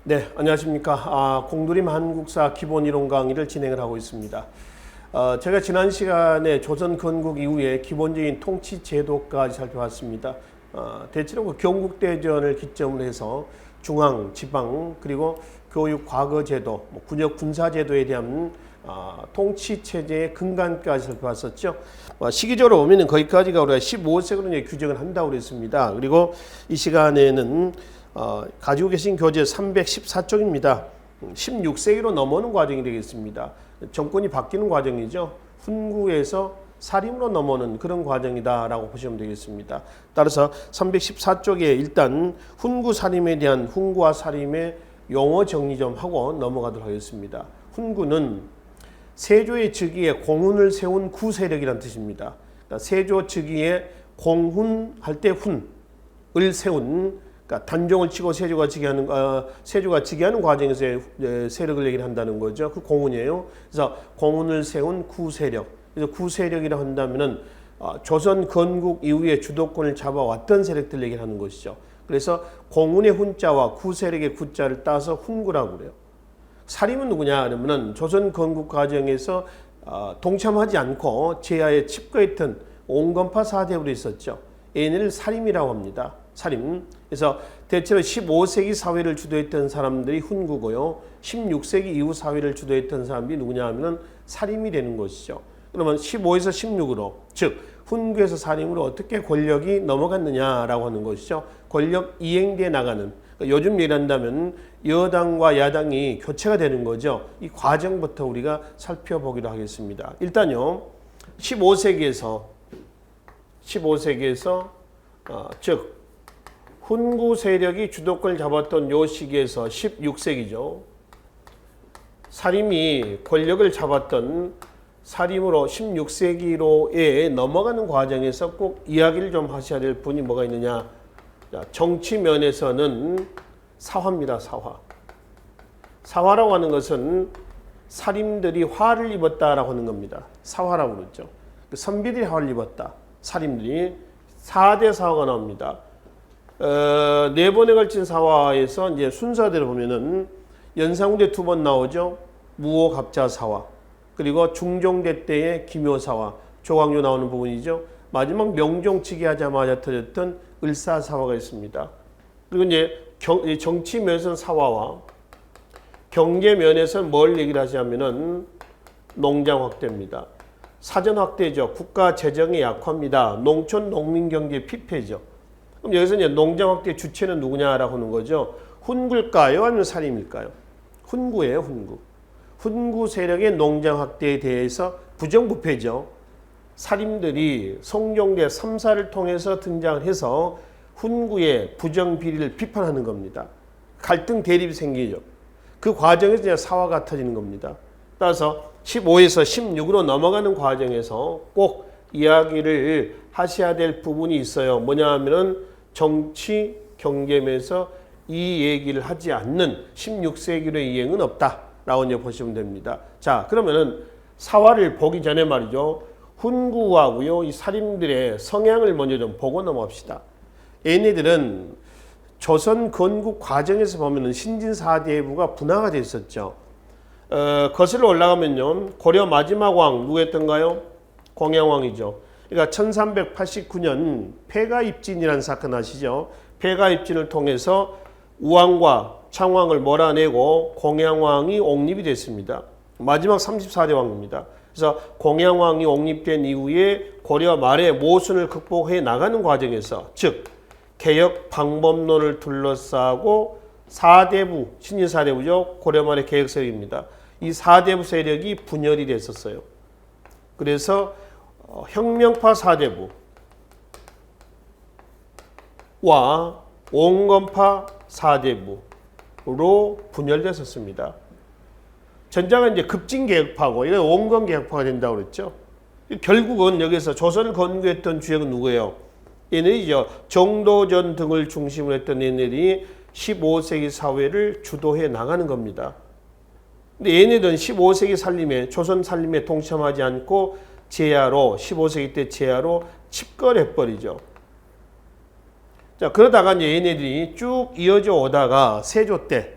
네, 안녕하십니까. 공두림 한국사 기본이론 강의를 진행을 하고 있습니다. 제가 지난 시간에 조선 건국 이후에 기본적인 통치 제도까지 살펴봤습니다. 대체로 그 경국대전을 기점으로 해서 중앙, 지방, 그리고 교육 과거 제도, 군역 군사 제도에 대한 통치 체제의 근간까지 살펴봤었죠. 시기적으로 보면은 거기까지가 우리가 15세기로 규정을 한다고 그랬습니다. 그리고 이 시간에는 가지고 계신 교재 314쪽입니다. 16세기로 넘어오는 과정이 되겠습니다. 정권이 바뀌는 과정이죠. 훈구에서 사림으로 넘어오는 그런 과정이다라고 보시면 되겠습니다. 따라서 314쪽에 일단 훈구 사림에 대한 훈구와 사림의 용어 정리 좀 하고 넘어가도록 하겠습니다. 훈구는 세조의 즉위에 공훈을 세운 구세력이라는 뜻입니다. 그러니까 세조 즉위에 공훈할 때 훈을 세운, 그러니까 단종을 치고 세조가 즉위하는 과정에서 세력을 얘기를 한다는 거죠. 그 공훈이에요. 그래서 공훈을 세운 구세력. 그래서 구세력이라 한다면은 조선 건국 이후에 주도권을 잡아왔던 세력들 얘기를 하는 것이죠. 그래서 공훈의 훈자와 구세력의 구자를 따서 훈구라고 그래요. 사림은 누구냐 그러면은 조선 건국 과정에서 동참하지 않고 제하에 칩거했던 온건파 사대부로 있었죠. 얘네를 사림이라고 합니다. 사림. 그래서 대체로 15세기 사회를 주도했던 사람들이 훈구고요. 16세기 이후 사회를 주도했던 사람들이 누구냐 하면은 사림이 되는 것이죠. 그러면 15에서 16으로, 즉 훈구에서 사림으로 어떻게 권력이 넘어갔느냐라고 하는 것이죠. 권력 이행돼 나가는, 그러니까 요즘 얘기한다면 여당과 야당이 교체가 되는 거죠. 이 과정부터 우리가 살펴보기로 하겠습니다. 일단요, 15세기에서 즉 훈구 세력이 주도권을 잡았던 요 시기에서 16세기죠. 사림이 권력을 잡았던 사림으로 16세기로에 넘어가는 과정에서 꼭 이야기를 좀 하셔야 될 분이 뭐가 있느냐. 정치 면에서는 사화입니다. 사화. 사화라고 하는 것은 사림들이 화를 입었다라고 하는 겁니다. 사화라고 그러죠. 선비들이 화를 입었다. 사림들이 4대 사화가 나옵니다. 네 번에 걸친 사화에서 이제 순서대로 보면은 연산군대 2번 나오죠. 무호갑자사화. 그리고 중종대 때의 기묘사화, 조광조 나오는 부분이죠. 마지막 명종치기 하자마자 터졌던 을사사화가 있습니다. 그리고 이제 정치 면에서는 사화와 경제 면에서는 뭘 얘기를 하자면은 농장 확대입니다. 사전 확대죠. 국가 재정이 약화입니다. 농촌 농민 경제 피폐죠. 그럼 여기서 이제 농장 확대 주체는 누구냐라고 하는 거죠. 훈구일까요? 아니면 사림일까요? 훈구예요, 훈구. 훈구 세력의 농장 확대에 대해서 부정부패죠. 사림들이 성종대 3사를 통해서 등장을 해서 훈구의 부정비리를 비판하는 겁니다. 갈등 대립이 생기죠. 그 과정에서 이제 사화가 터지는 겁니다. 따라서 15에서 16으로 넘어가는 과정에서 꼭 이야기를 하셔야 될 부분이 있어요. 뭐냐 하면은 정치, 경제면에서 이 얘기를 하지 않는 16세기로의 이행은 없다라고 이제 보시면 됩니다. 자, 그러면은 사화를 보기 전에 말이죠. 훈구하고요, 이 사림들의 성향을 먼저 좀 보고 넘어갑시다. 얘네들은 조선 건국 과정에서 보면은 신진사대부가 분화가 돼 있었죠. 거슬러 올라가면요, 고려 마지막 왕 누구였던가요? 공양왕이죠. 그러니까 1389년 폐가입진이라는 사건 아시죠? 폐가입진을 통해서 우왕과 창왕을 몰아내고 공양왕이 옹립이 됐습니다. 마지막 34대 왕입니다. 그래서 공양왕이 옹립된 이후에 고려 말에 모순을 극복해 나가는 과정에서, 즉 개혁 방법론을 둘러싸고 4대부, 신진사대부죠. 고려 말의 개혁 세력입니다. 이 4대부 세력이 분열이 됐었어요. 그래서 혁명파 4대부와 온건파 4대부로 분열됐었습니다. 전자가 이제 급진개혁파고, 이건 온건개혁파가 된다고 그랬죠. 결국은 여기서 조선을 건국했던 주역은 누구예요? 얘네들이죠. 정도전 등을 중심으로 했던 얘네들이 15세기 사회를 주도해 나가는 겁니다. 근데 얘네들은 15세기 살림에, 조선 살림에 동참하지 않고 제야로, 15세기 때 제야로 칩거해버리죠. 자, 그러다가 이제 얘네들이 쭉 이어져 오다가 세조 때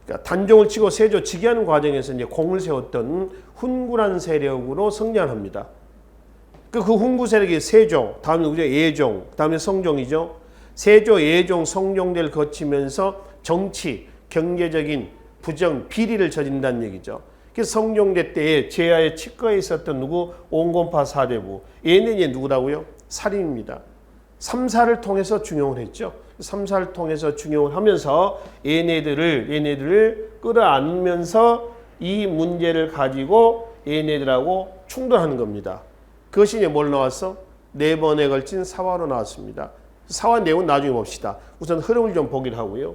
그러니까 단종을 치고 세조 즉위하는 과정에서 이제 공을 세웠던 훈구라는 세력으로 성장합니다. 그 훈구 세력이 세조, 다음에 누구죠? 예종, 다음에 성종이죠. 세조, 예종, 성종대를 거치면서 정치, 경제적인 부정, 비리를 저진다는 얘기죠. 그래서 성종대 때에 제야의 치과에 있었던 누구? 온건파 사대부. 얘는 이제 누구라고요? 살인입니다. 삼사를 통해서 중용을 했죠. 삼사를 통해서 중용을 하면서 얘네들을 끌어안으면서 이 문제를 가지고 얘네들하고 충돌하는 겁니다. 그것이 이제 뭘 나왔어? 4번에 걸친 사화로 나왔습니다. 사화 내용은 나중에 봅시다. 우선 흐름을 좀 보기로 하고요.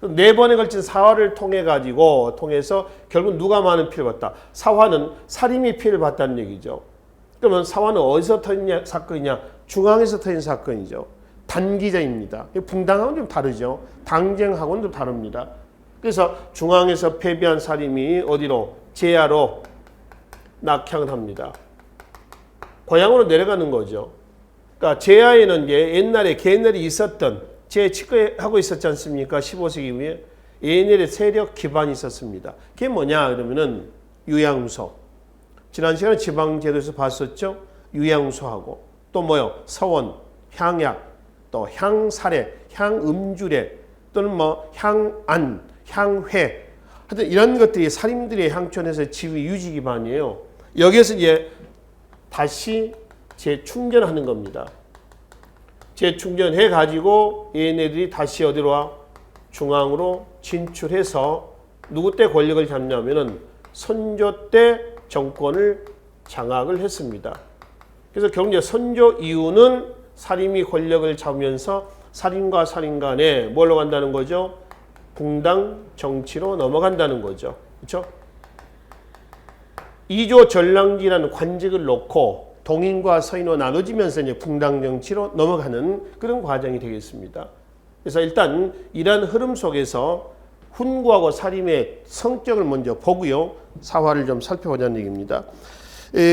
4번에 걸친 사화를 통해서 결국 누가 많은 피해를 봤다? 사화는 살인이 피해를 봤다는 얘기죠. 그러면 사화는 어디서 터진 사건이냐? 중앙에서 터진 사건이죠. 단기자입니다. 붕당하고는 좀 다르죠. 당쟁하고는 좀 다릅니다. 그래서 중앙에서 패배한 살인이 어디로? 제야로 낙향을 합니다. 고향으로 내려가는 거죠. 그러니까 제야에는 이제 옛날에 개날이 있었던 제 치과하고 있었지 않습니까? 15세기 이후에 얘네들의 세력 기반이 있었습니다. 그게 뭐냐 그러면은 유양소. 지난 시간에 지방제도에서 봤었죠. 유양소하고 또 뭐요? 서원, 향약, 또 향사례, 향음주례 또는 뭐 향안, 향회. 하여튼 이런 것들이 살인들의 향촌에서 지위 유지 기반이에요. 여기에서 이제 다시 재충전하는 겁니다. 재충전해 가지고 얘네들이 다시 어디로 와? 중앙으로 진출해서 누구 때 권력을 잡냐면은 선조 때 정권을 장악을 했습니다. 그래서 결국 선조 이후는 살인이 권력을 잡으면서 살인과 살인 간에 뭘로 간다는 거죠? 붕당 정치로 넘어간다는 거죠. 그렇죠? 이조 전랑지라는 관직을 놓고 동인과 서인으로 나눠지면서 이제 붕당 정치로 넘어가는 그런 과정이 되겠습니다. 그래서 일단 이러한 흐름 속에서 훈구하고 살인의 성격을 먼저 보고요. 사화를 좀 살펴보자는 얘기입니다.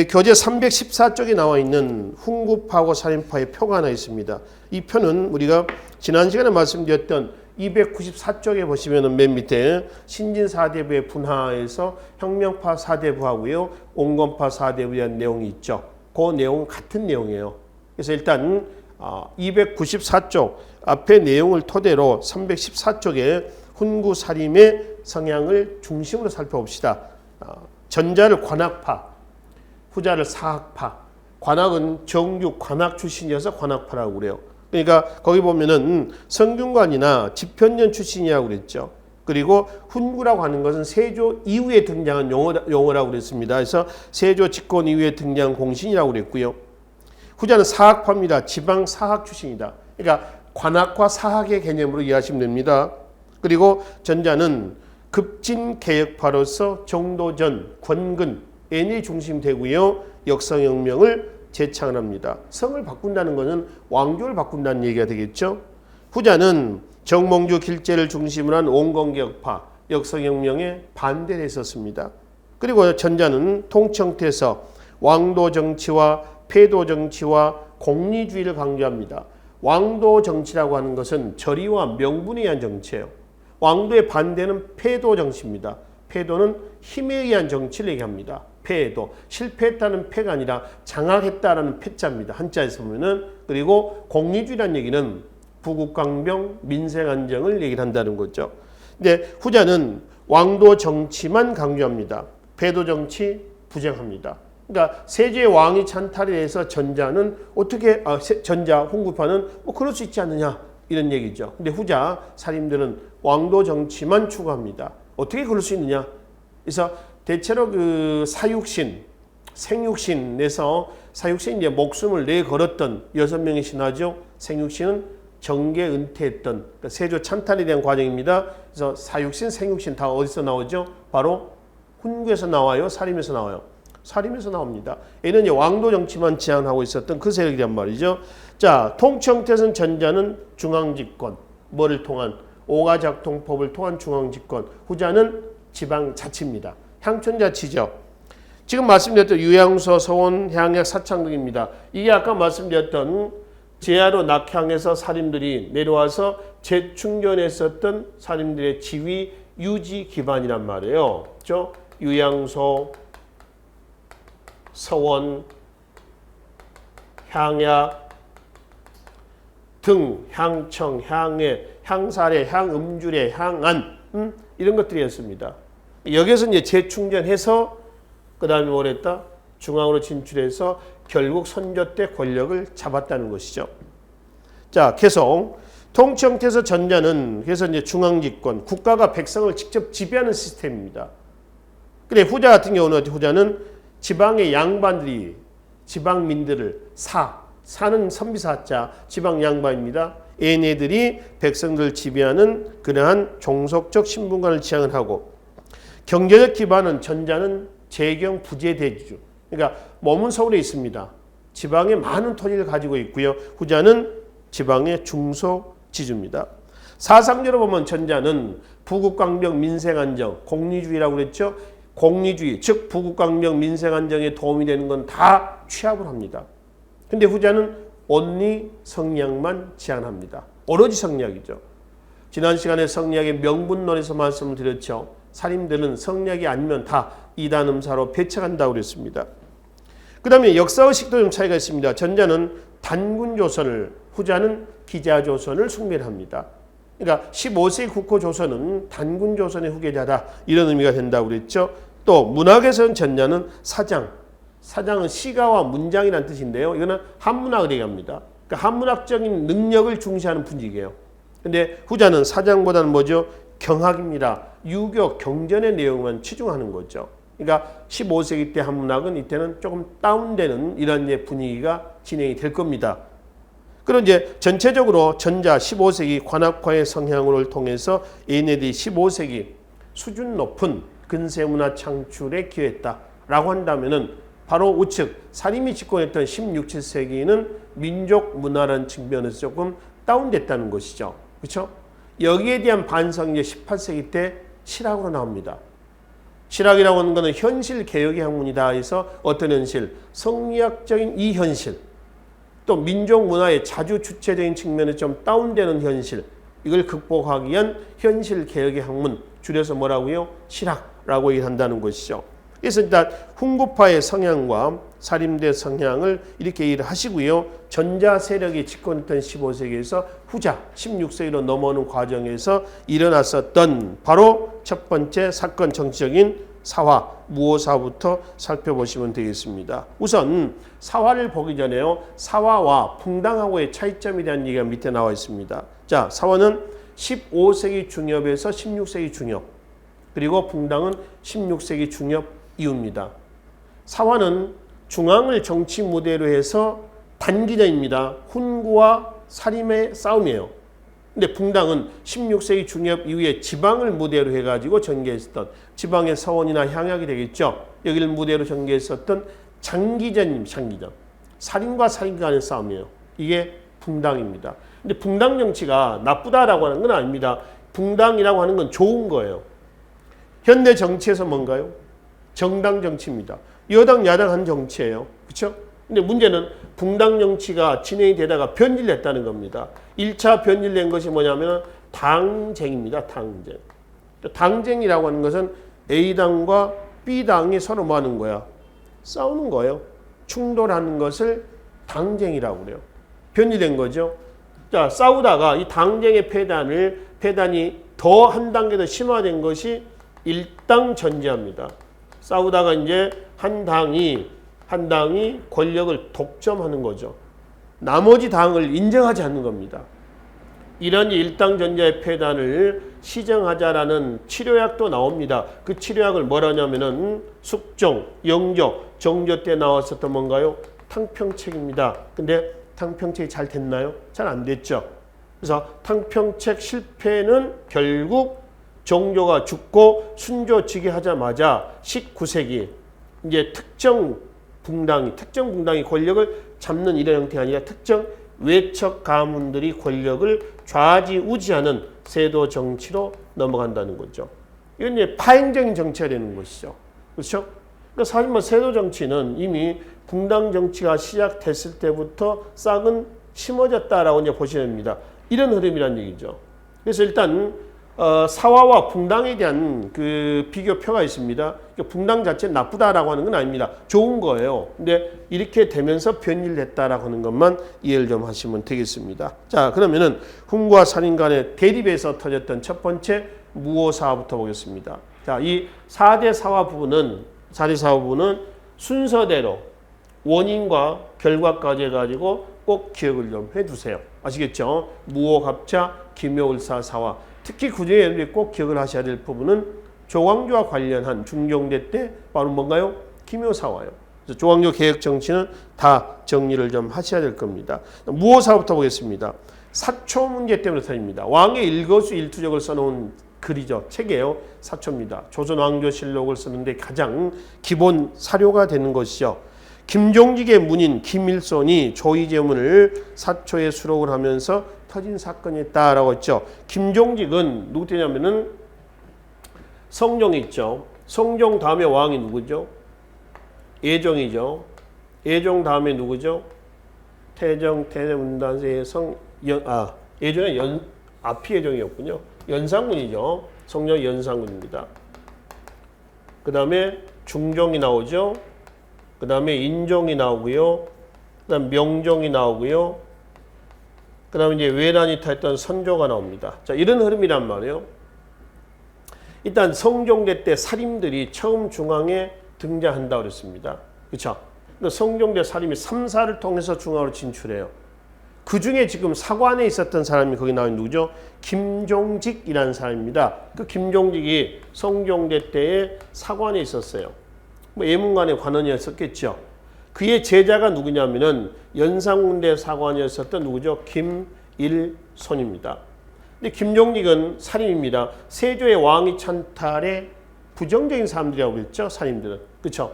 교재 314쪽에 나와 있는 훈구파하고 살인파의 표가 하나 있습니다. 이 표는 우리가 지난 시간에 말씀드렸던 294쪽에 보시면 맨 밑에 신진사대부의 분하에서 혁명파 사대부하고요. 온건파 사대부에 대한 내용이 있죠. 그 내용은 같은 내용이에요. 그래서 일단 294쪽 앞의 내용을 토대로 314쪽에 훈구 살인의 성향을 중심으로 살펴봅시다. 전자를 관학파, 후자를 사학파. 관학은 정규 관학 출신이어서 관학파라고 그래요. 그러니까 거기 보면은 성균관이나 집현전 출신이라고 그랬죠. 그리고 훈구라고 하는 것은 세조 이후에 등장한 용어라고 그랬습니다. 그래서 세조 집권 이후에 등장한 공신이라고 그랬고요. 후자는 사학파입니다. 지방 사학 출신이다. 그러니까 관학과 사학의 개념으로 이해하시면 됩니다. 그리고 전자는 급진개혁파로서 정도전, 권근, N이 중심되고요. 역성혁명을 제창을 합니다. 성을 바꾼다는 것은 왕조를 바꾼다는 얘기가 되겠죠. 후자는 정몽주 길제를 중심으로 한 온건개혁파, 역성혁명에 반대를 했었습니다. 그리고 전자는 통청태에서 왕도 정치와 폐도 정치와 공리주의를 강조합니다. 왕도 정치라고 하는 것은 절의와 명분에 의한 정치예요. 왕도의 반대는 폐도 정치입니다. 폐도는 힘에 의한 정치를 얘기합니다. 패도 실패했다는 패가 아니라 장악했다라는 패자입니다. 한자에서 보면은. 그리고 공리주의라는 얘기는 부국강병 민생안정을 얘기를 한다는 거죠. 근데 후자는 왕도 정치만 강조합니다. 패도 정치 부정합니다. 그러니까 세조의 왕이 찬탈에 대해서 전자는 어떻게 전자 훈구파는 뭐 그럴 수 있지 않느냐 이런 얘기죠. 근데 후자 사림들은 왕도 정치만 추구합니다. 어떻게 그럴 수 있느냐? 그래서 대체로 그 사육신, 생육신에서 사육신 이제 목숨을 내걸었던 6명의 신하죠. 생육신은 정계 은퇴했던 그러니까 세조 찬탈에 대한 과정입니다. 그래서 사육신, 생육신 다 어디서 나오죠? 바로 훈구에서 나와요. 사림에서 나와요. 사림에서 나옵니다. 얘는 이제 왕도 정치만 지향하고 있었던 그 세력이란 말이죠. 자, 통청태선 전자는 중앙집권, 뭐를 통한 오가작통법을 통한 중앙집권, 후자는 지방자치입니다. 향촌자치죠. 지금 말씀드렸던 유양소, 서원, 향약, 사창동입니다. 이게 아까 말씀드렸던 제야로 낙향해서 사림들이 내려와서 재충전했었던 사림들의 지위 유지 기반이란 말이에요. 그렇죠? 유양소, 서원, 향약 등 향청, 향해, 향사례, 향음주례, 향안 이런 것들이었습니다. 여기서 이제 재충전해서 그 다음에 뭐랬다? 중앙으로 진출해서 결국 선조 때 권력을 잡았다는 것이죠. 자, 계속 통치 형태에서 전자는 그래서 이제 중앙집권, 국가가 백성을 직접 지배하는 시스템입니다. 그래 후자 같은 경우는 후자는 지방의 양반들이 지방민들을 사는 선비사자 지방 양반입니다. 얘네들이 백성들을 지배하는 그러한 종속적 신분관을 지향을 하고 경제적 기반은 전자는 재경 부재 대지주. 그러니까 몸은 서울에 있습니다. 지방에 많은 토지를 가지고 있고요. 후자는 지방의 중소지주입니다. 사상적으로 보면 전자는 부국강병 민생안정, 공리주의라고 그랬죠. 공리주의, 즉 부국강병 민생안정에 도움이 되는 건 다 취합을 합니다. 근데 후자는 온리 성리학만 지향합니다. 오로지 성리학이죠. 지난 시간에 성리학의 명분론에서 말씀을 드렸죠. 살인들은 성리학이 아니면 다 이단음사로 배척한다고 그랬습니다. 그 다음에 역사의식도 좀 차이가 있습니다. 전자는 단군조선을, 후자는 기자조선을 숭배를 합니다. 그러니까 15세기 국호조선은 단군조선의 후계자다 이런 의미가 된다고 그랬죠. 또 문학에서는 전자는 사장은 시가와 문장이라는 뜻인데요. 이거는 한문학을 얘기합니다. 그러니까 한문학적인 능력을 중시하는 분위기예요. 근데 후자는 사장보다는 뭐죠? 경학입니다. 유교 경전의 내용만 치중하는 거죠. 그러니까 15세기 때 한문학은 이때는 조금 다운되는 이런 분위기가 진행이 될 겁니다. 그럼 이제 전체적으로 전자 15세기 관학화의 성향을 통해서 얘네들이 15세기 수준 높은 근세문화 창출에 기여했다라고 한다면은 바로 우측 사림이 집권했던 16, 17세기는 민족 문화라는 측면에서 조금 다운됐다는 것이죠. 그렇죠? 여기에 대한 반성이 18세기 때 실학으로 나옵니다. 실학이라고 하는 것은 현실 개혁의 학문이다 해서 어떤 현실? 성리학적인 이 현실, 또 민족 문화의 자주 주체적인 측면에 좀 다운되는 현실, 이걸 극복하기 위한 현실 개혁의 학문, 줄여서 뭐라고요? 실학라고 얘기한다는 것이죠. 그래서 일단 훈구파의 성향과 사림대 성향을 이렇게 얘기를 하시고요. 전자 세력이 집권했던 15세기에서 후자 16세기로 넘어오는 과정에서 일어났었던 바로 첫 번째 사건 정치적인 사화, 무오사부터 살펴보시면 되겠습니다. 우선 사화를 보기 전에요. 사화와 붕당하고의 차이점에 대한 얘기가 밑에 나와 있습니다. 자, 사화는 15세기 중엽에서 16세기 중엽, 그리고 붕당은 16세기 중엽 이후입니다. 사화는 중앙을 정치 무대로 해서 단기전입니다. 훈구와 사림의 싸움이에요. 근데 붕당은 16세기 중엽 이후에 지방을 무대로 해가지고 전개했었던 지방의 서원이나 향약이 되겠죠. 여기를 무대로 전개했었던 장기전. 살인과 살인 간의 싸움이에요. 이게 붕당입니다. 근데 붕당 정치가 나쁘다라고 하는 건 아닙니다. 붕당이라고 하는 건 좋은 거예요. 현대 정치에서 뭔가요? 정당 정치입니다. 여당 야당 한 정치예요. 그렇죠? 근데 문제는 붕당 정치가 진행이 되다가 변질됐다는 겁니다. 1차 변질된 것이 뭐냐면 당쟁입니다. 당쟁. 당쟁이라고 하는 것은 A당과 B당이 서로 뭐 하는 거야? 싸우는 거예요. 충돌하는 것을 당쟁이라고 그래요. 변질된 거죠. 자, 싸우다가 이 당쟁의 폐단이 더 한 단계 더 심화된 것이 일당 전제합니다. 싸우다가 이제 한 당이 권력을 독점하는 거죠. 나머지 당을 인정하지 않는 겁니다. 이런 일당 전제의 폐단을 시정하자라는 치료약도 나옵니다. 그 치료약을 뭐라냐면은 숙종, 영조, 정조 때 나왔었던 뭔가요? 탕평책입니다. 근데 탕평책이 잘 됐나요? 잘 안 됐죠. 그래서 탕평책 실패는 결국 정조가 죽고 순조 즉위하자마자 19세기 이제 특정 붕당이 권력을 잡는 이런 형태가 아니라 특정 외척 가문들이 권력을 좌지우지하는 세도 정치로 넘어간다는 거죠. 이건 이제 파행적인 정치가 되는 것이죠. 그렇죠? 그러니까 사실 뭐 세도 정치는 이미 붕당 정치가 시작됐을 때부터 싹은 심어졌다라고 이제 보시면 됩니다. 이런 흐름이란 얘기죠. 그래서 일단 사화와 붕당에 대한 그 비교표가 있습니다. 붕당 자체는 나쁘다라고 하는 건 아닙니다. 좋은 거예요. 근데 이렇게 되면서 변질됐다라고 하는 것만 이해를 좀 하시면 되겠습니다. 자, 그러면은 훈과 살인 간의 대립에서 터졌던 첫 번째 무오사화부터 보겠습니다. 자, 이 4대 사화 부분은 4대 사화 부분은 순서대로 원인과 결과까지 해가지고 꼭 기억을 좀 해두세요. 아시겠죠? 무오갑자, 기묘을사 사화. 특히 그중에 꼭 기억을 하셔야 될 부분은 조광조와 관련한 중종대 때 바로 뭔가요? 기묘사화요. 그래서 조광조 개혁 정치는 다 정리를 좀 하셔야 될 겁니다. 무오사부터 보겠습니다. 사초 문제 때문에 터집니다. 왕의 일거수일투족을 써놓은 글이죠. 책이에요. 사초입니다. 조선왕조실록을 쓰는데 가장 기본 사료가 되는 것이죠. 김종직의 문인 김일손이 조이제문을 사초에 수록을 하면서 터진 사건이었다라고 했죠. 김종직은 누구 때냐면은 성종이 있죠. 성종 다음에 왕이 누구죠? 예종이죠. 예종 다음에 누구죠? 태종, 태문단세 예종은 앞이 예종이었군요. 연산군이죠. 성종 연산군입니다. 그 다음에 중종이 나오죠. 그 다음에 인종이 나오고요. 그 다음 명종이 나오고요. 그 다음에 이제 외란이 타했던 선조가 나옵니다. 자, 이런 흐름이란 말이에요. 일단 성종대 때 살인들이 처음 중앙에 등장한다고 그랬습니다. 그렇죠? 성종대 살인이 3사를 통해서 중앙으로 진출해요. 그 중에 지금 사관에 있었던 사람이 거기 나온 누구죠? 김종직이라는 사람입니다. 그 김종직이 성종대 때에 사관에 있었어요. 뭐 예문관의 관원이었었겠죠. 그의 제자가 누구냐면은 연산군대 사관이었었던 누구죠? 김일손입니다. 근데 김종직은 살인입니다. 세조의 왕위 찬탈에 부정적인 사람들이라고 그랬죠. 살인들은. 그렇죠?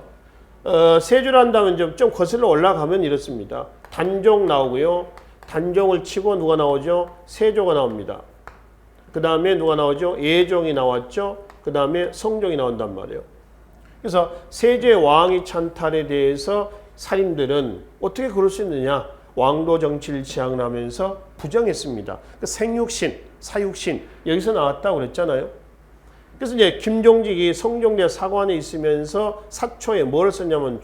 세조를 한다면 좀 거슬러 올라가면 이렇습니다. 단종 나오고요. 단종을 치고 누가 나오죠? 세조가 나옵니다. 그 다음에 누가 나오죠? 예종이 나왔죠. 그 다음에 성종이 나온단 말이에요. 그래서 세조의 왕위 찬탈에 대해서 살인들은 어떻게 그럴 수 있느냐? 왕도 정치를 지향을 하면서 부정했습니다. 생육신, 사육신 여기서 나왔다고 그랬잖아요. 그래서 이제 김종직이 성종대 사관에 있으면서 사초에 뭘 썼냐면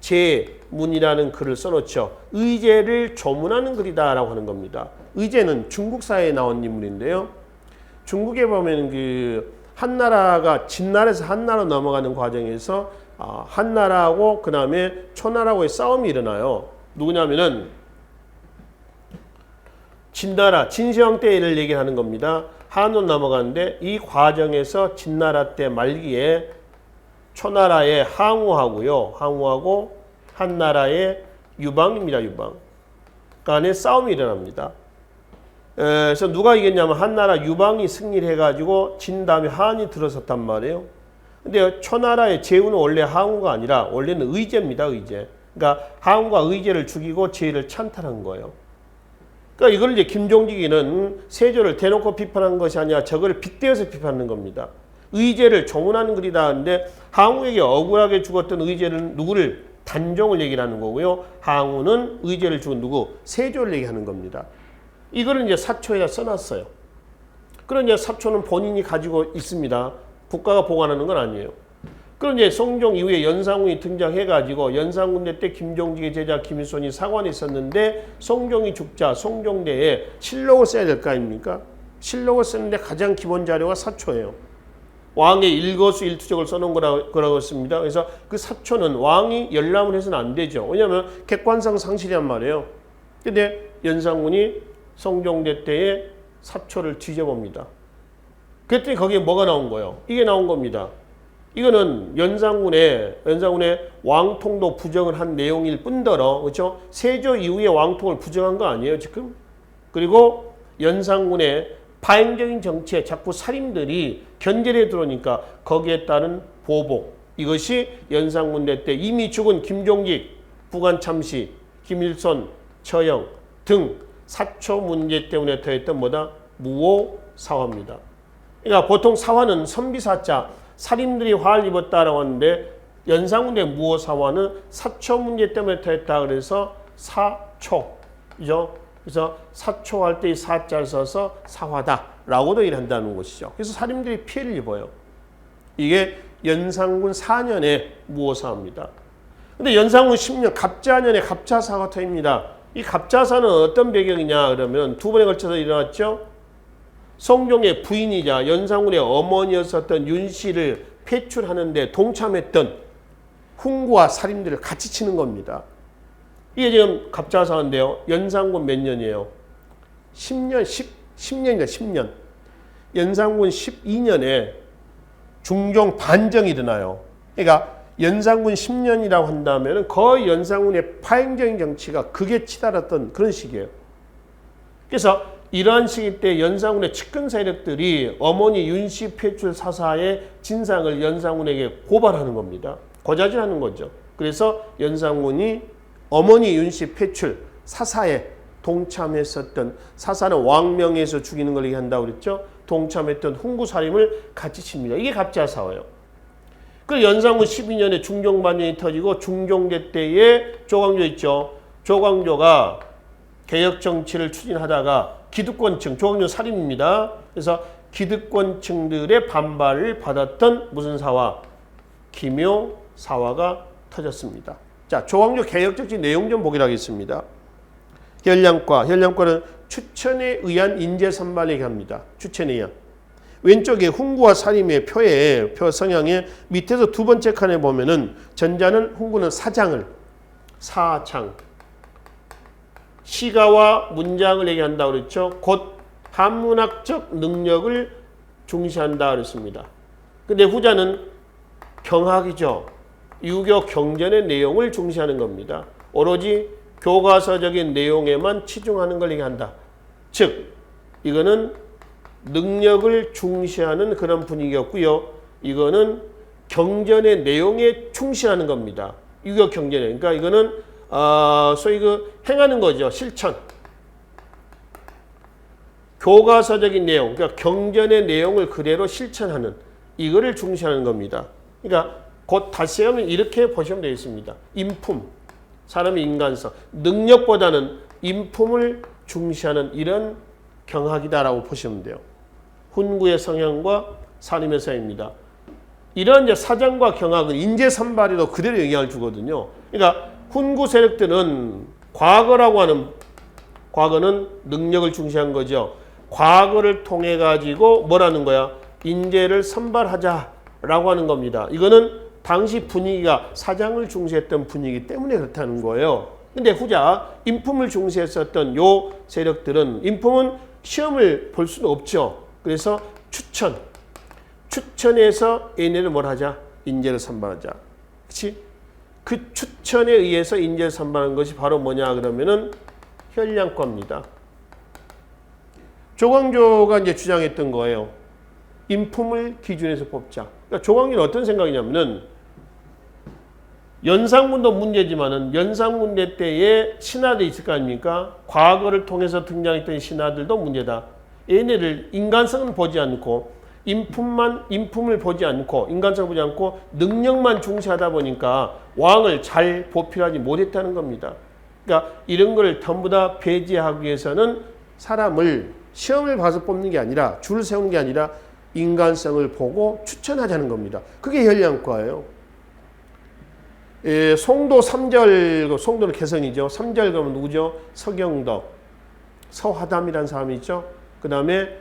조의제문이라는 글을 써놓죠. 의제를 조문하는 글이다라고 하는 겁니다. 의제는 중국사에 나온 인물인데요. 중국에 보면 그 한나라가 진나라에서 한나라로 넘어가는 과정에서 한나라하고 그 다음에 초나라하고의 싸움이 일어나요. 누구냐면은 진나라, 진시황 때를 얘기하는 겁니다. 한으로 넘어가는데 이 과정에서 진나라 때 말기에 초나라의 항우하고 한나라의 유방입니다. 유방 간에 싸움이 일어납니다. 그래서 누가 이겼냐면 한나라 유방이 승리를 해가지고 진 다음에 한이 들어섰단 말이에요. 근데 초나라의 제후는 원래 항우가 아니라 원래는 의제입니다. 의제. 그러니까 항우가 의제를 죽이고 제를 찬탈한 거예요. 그러니까 이걸 이제 김종직이는 세조를 대놓고 비판한 것이 아니라 저걸 빗대어서 비판하는 겁니다. 의제를 조문하는 글이다 하는데 항우에게 억울하게 죽었던 의제는 누구를? 단종을 얘기하는 거고요. 항우는 의제를 죽은 누구? 세조를 얘기하는 겁니다. 이거를 이제 사초에다 써놨어요. 그런 이제 사초는 본인이 가지고 있습니다. 국가가 보관하는 건 아니에요. 그런 이제 성종 이후에 연산군이 등장해가지고 연산군대 때 김종직의 제자 김일손이 사관에 있었는데 성종이 죽자 성종대에 실록을 써야 될 거 아닙니까? 실록을 쓰는데 가장 기본 자료가 사초예요. 왕의 일거수일투족을 써놓은 거라고 했습니다. 그래서 그 사초는 왕이 열람을 해서는 안 되죠. 왜냐하면 객관상 상실이란 말이에요. 근데 연산군이 성종대 때에 사초를 뒤져봅니다. 그랬더니 거기에 뭐가 나온 거예요? 이게 나온 겁니다. 이거는 연산군의 왕통도 부정을 한 내용일 뿐더러, 그렇죠? 세조 이후에 왕통을 부정한 거 아니에요, 지금? 그리고 연산군의 파행적인 정치에 자꾸 살인들이 견제에 들어오니까 거기에 따른 보복. 이것이 연산군대 때 이미 죽은 김종직, 부관참시, 김일손, 처형 등 사초 문제 때문에 더했던 뭐다? 무오사화입니다. 그러니까 보통 사화는 선비사자, 살인들이 화를 입었다라고 하는데 연산군대 무오사화는 사초 문제 때문에 더했다 그래서 사초죠. 그래서 사초할 때 이 사자를 써서 사화다라고도 일한다는 것이죠. 그래서 사림들이 피해를 입어요. 이게 연산군 4년에 무오사입니다. 근데 연산군 10년 갑자년에 갑자사가 터입니다. 이 갑자사는 어떤 배경이냐 그러면 두 번에 걸쳐서 일어났죠. 성종의 부인이자 연산군의 어머니였었던 윤씨를 폐출하는데 동참했던 훈구와 살인들을 같이 치는 겁니다. 이게 지금 갑자사인데요. 연산군 몇 년이에요? 10년이다. 10년. 연산군 12년에 중종 반정이 일어나요. 그러니까 연산군 10년이라고 한다면 거의 연산군의 파행적인 정치가 극에 치달았던 그런 시기예요. 그래서 이러한 시기 때 연산군의 측근 세력들이 어머니 윤씨 폐출 사사의 진상을 연산군에게 고발하는 겁니다. 고자질하는 거죠. 그래서 연산군이 어머니 윤씨 폐출 사사에 동참했었던, 사사는 왕명에서 죽이는 걸 얘기한다고 그랬죠. 동참했던 훈구살인을 같이 칩니다. 이게 갑자사예요. 그 연산군 12년에 중종반정이 터지고 중종제 때에 조광조 있죠. 조광조가 개혁 정치를 추진하다가 기득권층, 조광조 살인입니다. 그래서 기득권층들의 반발을 받았던 무슨 사화? 기묘 사화가 터졌습니다. 자, 조광조 개혁 정치 내용 좀 보기로 하겠습니다. 혈량과는 추천에 의한 인재 선발 얘기합니다. 추천에 의한. 왼쪽에 훈구와 살림의 표 성향의 밑에서 두 번째 칸에 보면은 전자는 훈구는 사장, 시가와 문장을 얘기한다고 그랬죠. 곧 한문학적 능력을 중시한다 그랬습니다. 근데 후자는 경학이죠. 유교 경전의 내용을 중시하는 겁니다. 오로지 교과서적인 내용에만 치중하는 걸 얘기한다. 즉 이거는 능력을 중시하는 그런 분위기였고요. 이거는 경전의 내용에 충실하는 겁니다. 유교 경전에. 그러니까 이거는 소위 행하는 거죠. 실천. 교과서적인 내용, 그러니까 경전의 내용을 그대로 실천하는, 이거를 중시하는 겁니다. 그러니까 곧 다시 하면 이렇게 보시면 되겠습니다. 인품, 사람의 인간성, 능력보다는 인품을 중시하는 이런 경학이다라고 보시면 돼요. 훈구의 성향과 살림의 성향입니다. 이런 이제 사장과 경학은 인재 선발에도 그대로 영향을 주거든요. 그러니까 훈구 세력들은 과거는 능력을 중시한 거죠. 과거를 통해 가지고 뭐라는 거야? 인재를 선발하자라고 하는 겁니다. 이거는 당시 분위기가 사장을 중시했던 분위기 때문에 그렇다는 거예요. 근데 후자 인품을 중시했었던 요 세력들은 인품은 시험을 볼 수는 없죠. 그래서 추천해서 얘네를 뭘 하자? 인재를 선발하자. 그렇지? 그 추천에 의해서 인재를 선발한 것이 바로 뭐냐 그러면은 혈량과입니다. 조광조가 이제 주장했던 거예요. 인품을 기준에서 뽑자. 그러니까 조광조는 어떤 생각이냐면은 연산군도 문제지만은 연산군대 때에 신하들이 있을 거 아닙니까? 과거를 통해서 등장했던 신하들도 문제다. 얘네를 인간성은 보지 않고 인품을 보지 않고 인간성을 보지 않고 능력만 중시하다 보니까 왕을 잘 보필하지 못했다는 겁니다. 그러니까 이런 걸 전부 다 배제하기 위해서는 사람을 시험을 봐서 뽑는 게 아니라 줄을 세우는 게 아니라 인간성을 보고 추천하자는 겁니다. 그게 혈량과예요. 송도 3절, 송도는 개성이죠. 3절 그러면 누구죠? 서경덕, 서화담이라는 사람이 있죠. 그 다음에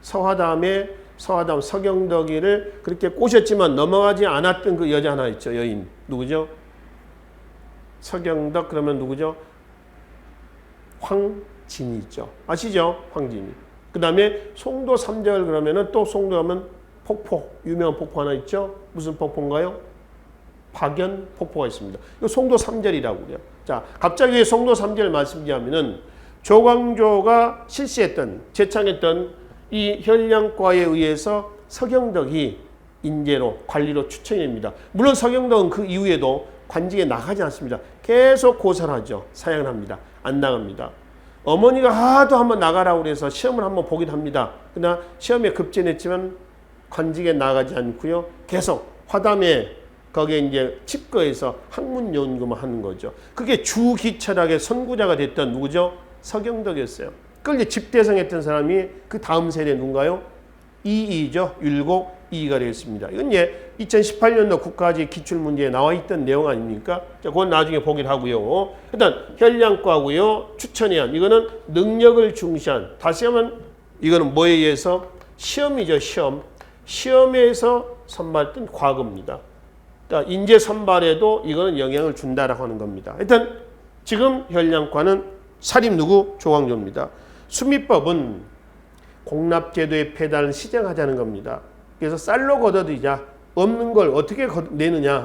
서화담 서경덕이를 그렇게 꼬셨지만 넘어가지 않았던 그 여자 하나 있죠. 여인. 누구죠? 서경덕 그러면 누구죠? 황진이 있죠. 아시죠? 황진이. 그 다음에 송도 3절 그러면은 또 송도 하면 폭포, 유명한 폭포 하나 있죠. 무슨 폭포인가요? 박연 폭포가 있습니다. 이거 송도 3절이라고 그래요. 자, 갑자기 왜 송도 3절 말씀드리면은 조광조가 실시했던, 제창했던 이 혈량과에 의해서 서경덕이 인재로, 관리로 추천이 됩니다. 물론 서경덕은 그 이후에도 관직에 나가지 않습니다. 계속 고사를 하죠. 사양을 합니다. 안 나갑니다. 어머니가 하도 한번 나가라고 그래서 시험을 한번 보기도 합니다. 그러나 시험에 급진했지만 관직에 나가지 않고요. 계속 화담에 거기에 이제 칩거해서 학문 연구만 하는 거죠. 그게 주기철학의 선구자가 됐던 누구죠? 서경덕이었어요. 그걸 이제 집대성했던 사람이 그 다음 세대 누군가요? 이이죠. 율곡 이이가 되겠습니다. 이건 이제 2018년도 국가직 기출문제에 나와 있던 내용 아닙니까? 자, 그건 나중에 보긴 하고요. 일단 혈량과고요. 추천해야 이거는 능력을 중시한. 다시 하면 이거는 뭐에 의해서? 시험이죠. 시험. 시험에서 선발했던 과거입니다. 그러니까 인재 선발에도 이거는 영향을 준다라고 하는 겁니다. 일단 지금 혈량과는 사립 누구? 조광조입니다. 수미법은 공납제도의 폐단을 시정하자는 겁니다. 그래서 쌀로 걷어들이자. 없는 걸 어떻게 내느냐.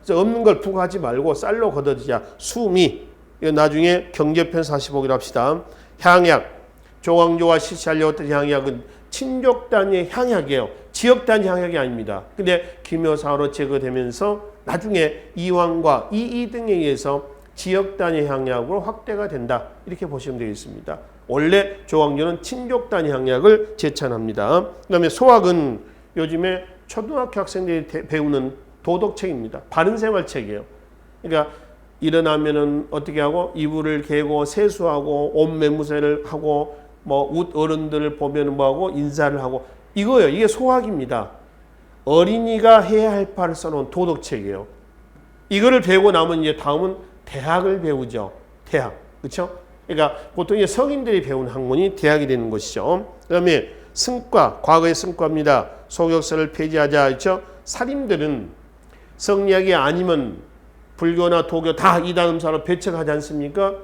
그래서 없는 걸 부과하지 말고 쌀로 걷어들이자. 수미. 이거 나중에 경제편 45기로 합시다. 향약. 조광조가 실시하려고 했던 향약은 친족 단위의 향약이에요. 지역 단위 향약이 아닙니다. 근데 기묘사로 제거되면서 나중에 이왕과 이이 등에 의해서 지역 단위 향약으로 확대가 된다. 이렇게 보시면 되겠습니다. 원래 조광조는 친족 단위 향약을 제찬합니다. 그다음에 소학은 요즘에 초등학교 학생들이 배우는 도덕책입니다. 바른생활책이에요. 그러니까 일어나면은 어떻게 하고 이불을 개고 세수하고 옷 매무새를 하고 뭐 웃 어른들을 보면 뭐하고 인사를 하고 이거예요. 이게 소학입니다. 어린이가 해야 할 바를 써놓은 도덕책이에요. 이거를 배우고 나면 이제 다음은 대학을 배우죠. 대학. 그렇죠? 그러니까 보통 이제 성인들이 배우는 학문이 대학이 되는 것이죠. 그다음에 승과, 과거의 승과입니다. 소격서를 폐지하자. 그렇죠? 살인들은 성리학이 아니면 불교나 도교 다 이단음사로 배척하지 않습니까?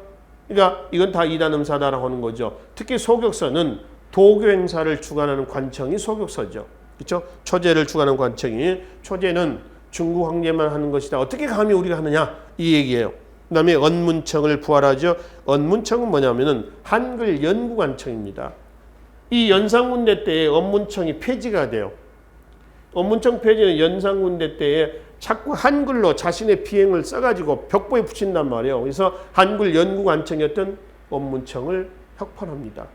그러니까 이건 다 이단음사다라고 하는 거죠. 특히 소격서는 도교 행사를 주관하는 관청이 소격서죠. 그렇죠? 초제를 주관하는 관청이 초제는 중국 황제만 하는 것이다. 어떻게 감히 우리가 하느냐? 이 얘기예요. 그다음에 언문청을 부활하죠. 언문청은 뭐냐면은 한글 연구관청입니다. 이 연산군대 때에 언문청이 폐지가 돼요. 언문청 폐지는 연산군대 때에 자꾸 한글로 자신의 비행을 써가지고 벽보에 붙인단 말이에요. 그래서 한글 연구관청이었던 언문청을 혁파합니다.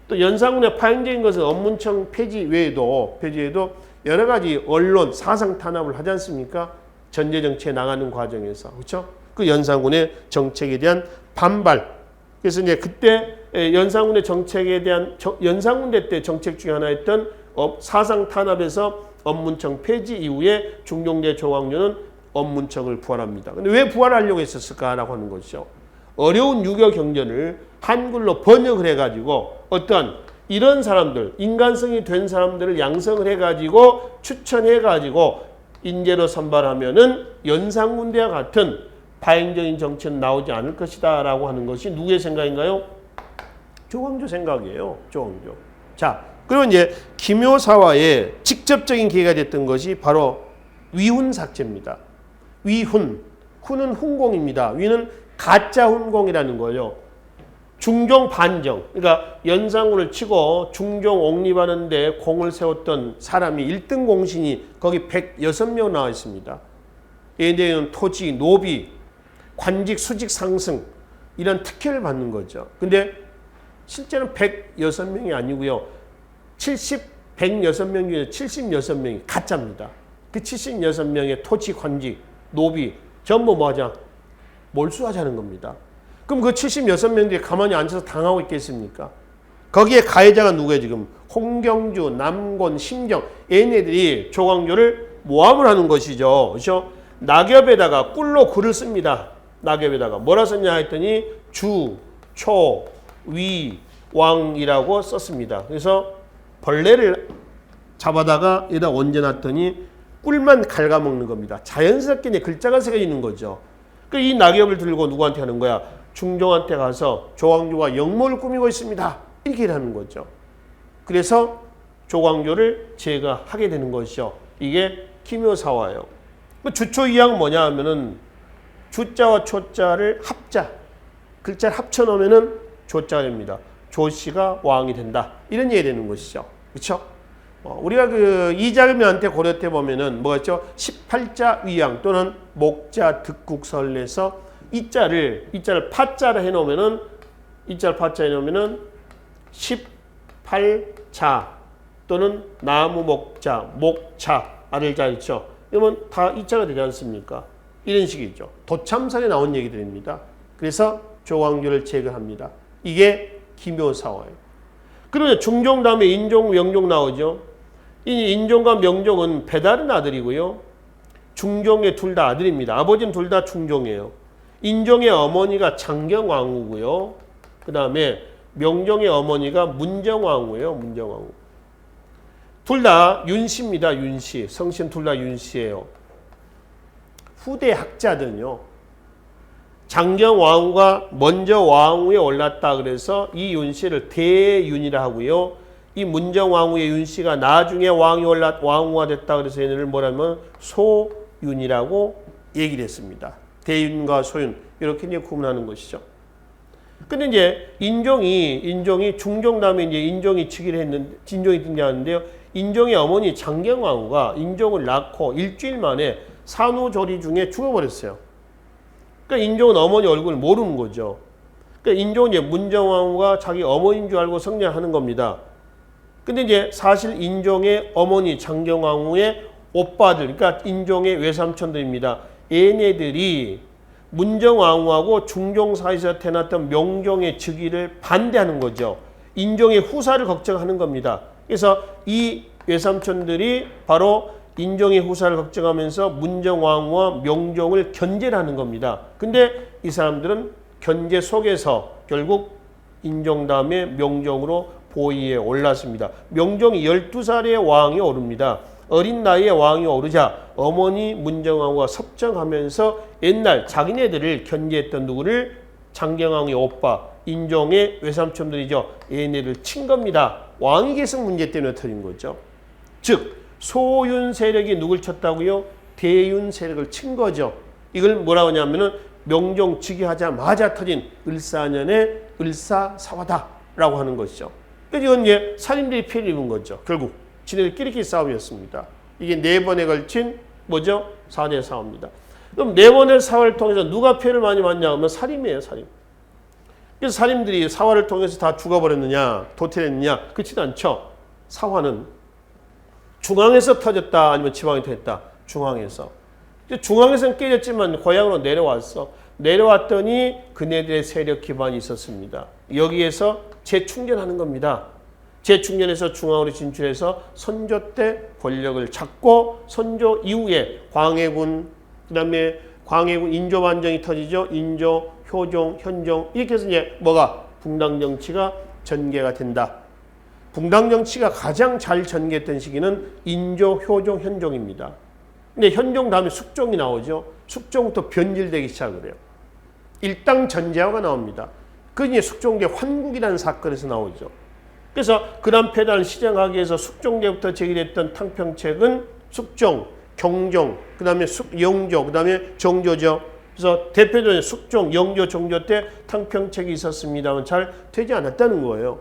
또 연산군의 파행적인 것은 언문청 폐지 외에도 여러 가지 언론 사상 탄압을 하지 않습니까? 전제 정치에 나가는 과정에서 그렇죠? 그 연산군의 정책에 대한 반발. 그래서 이제 그때 연산군의 정책에 대한 연산군대 때 정책 중에 하나였던 사상 탄압에서 언문청 폐지 이후에 중종대 조광조는 언문청을 부활합니다. 근데 왜 부활하려고 했었을까라고 하는 것이죠. 어려운 유교 경전을 한글로 번역을 해가지고 어떤 이런 사람들, 인간성이 된 사람들을 양성을 해가지고 추천해가지고 인재로 선발하면은 연산군대와 같은 파행적인 정치는 나오지 않을 것이다 라고 하는 것이 누구의 생각인가요? 조광조 생각이에요. 조광조. 자, 그리고 이제 기묘사화에 직접적인 계기가 됐던 것이 바로 위훈삭제입니다. 위훈. 훈은 훈공입니다. 위는 가짜 훈공이라는 거예요. 중종 반정. 그러니까 연산군을 치고 중종 옹립하는데 공을 세웠던 사람이 1등 공신이 거기 106명 나와 있습니다. 얘네는 토지, 노비, 관직, 수직 상승 이런 특혜를 받는 거죠. 근데 실제는 106명이 아니고요. 106명 중에 76명이 가짜입니다. 그 76명의 토지, 관직, 노비 전부 뭐하자? 몰수하자는 겁니다. 그럼 그 76명 뒤에 가만히 앉아서 당하고 있겠습니까? 거기에 가해자가 누구예요 지금? 홍경주, 남곤, 심정 얘네들이 조광조를 모함을 하는 것이죠. 그렇죠? 낙엽에다가 꿀로 글을 씁니다. 낙엽에다가 뭐라 썼냐 했더니 주, 초, 위, 왕이라고 썼습니다. 그래서 벌레를 잡아다가 여기다 얹어놨더니 꿀만 갉아먹는 겁니다. 자연스럽게 글자가 새겨지는 거죠. 이 낙엽을 들고 누구한테 하는 거야? 중종한테 가서 조광조가 역모를 꾸미고 있습니다. 이렇게 하는 거죠. 그래서 조광조를 제거하게 되는 것이죠. 이게 기묘사화예요. 주초이항은 뭐냐 하면은 주자와 초자를 합자, 글자를 합쳐놓으면은 조자가 됩니다. 조씨가 왕이 된다. 이런 얘기 되는 것이죠. 그렇죠? 우리가 그 이자금한테 고려 때 보면은 뭐가 있죠? 18자 위양 또는 목자 득국설에서 이자를 파자를 해놓으면은 이자를 파자 해놓으면은 18자 또는 나무 목자, 목자 아들자 있죠. 이러면 다 이자가 되지 않습니까? 이런 식이죠. 도참살에 나온 얘기들입니다. 그래서 조광조를 제거합니다. 이게 기묘사화예요. 그러면 중종 다음에 인종, 명종 나오죠. 이 인종과 명종은 배다른 아들이고요. 중종의 둘 다 아들입니다. 아버지는 둘 다 중종이에요. 인종의 어머니가 장경왕후고요. 그 다음에 명종의 어머니가 문정왕후예요. 문정왕후. 둘 다 윤씨입니다. 윤씨. 성씨는 둘 다 윤씨예요. 후대 학자들은요. 장경왕후가 먼저 왕후에 올랐다 그래서 이 윤씨를 대윤이라 하고요. 이 문정왕후의 윤씨가 나중에 왕후가 됐다 그래서 얘네를 뭐라면 소윤이라고 얘기를 했습니다. 대윤과 소윤 이렇게 이제 구분하는 것이죠. 근데 이제 인종이 중종 다음에 이제 인종이 즉위를 했는데 인종이 등장하는데요. 인종의 어머니 장경왕후가 인종을 낳고 일주일 만에 산후조리 중에 죽어버렸어요. 그러니까 인종은 어머니 얼굴을 모르는 거죠. 그러니까 인종은 이제 문정왕후가 자기 어머니인 줄 알고 성년하는 겁니다. 근데 이제 사실 인종의 어머니 장경왕후의 오빠들, 그러니까 인종의 외삼촌들입니다. 얘네들이 문정왕후하고 중종 사이에서 태어났던 명종의 즉위를 반대하는 거죠. 인종의 후사를 걱정하는 겁니다. 그래서 이 외삼촌들이 바로 인종의 후사를 걱정하면서 문정왕후와 명종을 견제를 하는 겁니다. 근데 이 사람들은 견제 속에서 결국 인종 다음에 명종으로 보위에 올랐습니다. 명종이 12살의 왕이 오릅니다. 어린 나이에 왕이 오르자 어머니 문정왕후가 섭정하면서 옛날 자기네들을 견제했던 누구를 장경왕후의 오빠 인종의 외삼촌들이죠. 얘네를 친 겁니다. 왕위 계승 문제 때문에 터진 거죠. 즉 소윤 세력이 누굴 쳤다고요? 대윤 세력을 친 거죠. 이걸 뭐라고 하냐면은 명종 즉위하자마자 터진 을사년의 을사사화다라고 하는 것이죠. 그래서 이건 이제 살인들이 피해를 입은 거죠. 결국 지네들끼리 싸움이었습니다. 이게 4번에 걸친 뭐죠? 4대 사화입니다. 그럼 4번의 사화를 통해서 누가 피해를 많이 봤냐 하면 살인이에요. 살인. 그래서 살인들이 사화를 통해서 다 죽어버렸느냐 도태됐느냐 그렇지도 않죠. 사화는 중앙에서 터졌다 아니면 지방에 터졌다. 중앙에서. 중앙에서는 깨졌지만 고향으로 내려왔어. 내려왔더니 그네들의 세력 기반이 있었습니다. 여기에서 재충전하는 겁니다. 재충전해서 중앙으로 진출해서 선조 때 권력을 잡고 선조 이후에 광해군 그다음에 광해군 인조 반정이 터지죠. 인조, 효종, 현종 이렇게 해서 이제 뭐가 붕당 정치가 전개가 된다. 붕당 정치가 가장 잘 전개했던 시기는 인조, 효종, 현종입니다. 근데 현종 다음에 숙종이 나오죠. 숙종부터 변질되기 시작을 해요. 일당 전제화가 나옵니다. 그게 숙종제 환국이라는 사건에서 나오죠. 그래서 그다음 폐단을 시정하기 위해서 숙종제부터 제기됐던 탕평책은 숙종, 경종, 그 다음에 영조, 그 다음에 정조죠. 그래서 대표적인 숙종, 영조, 정조 때 탕평책이 있었습니다만 잘 되지 않았다는 거예요.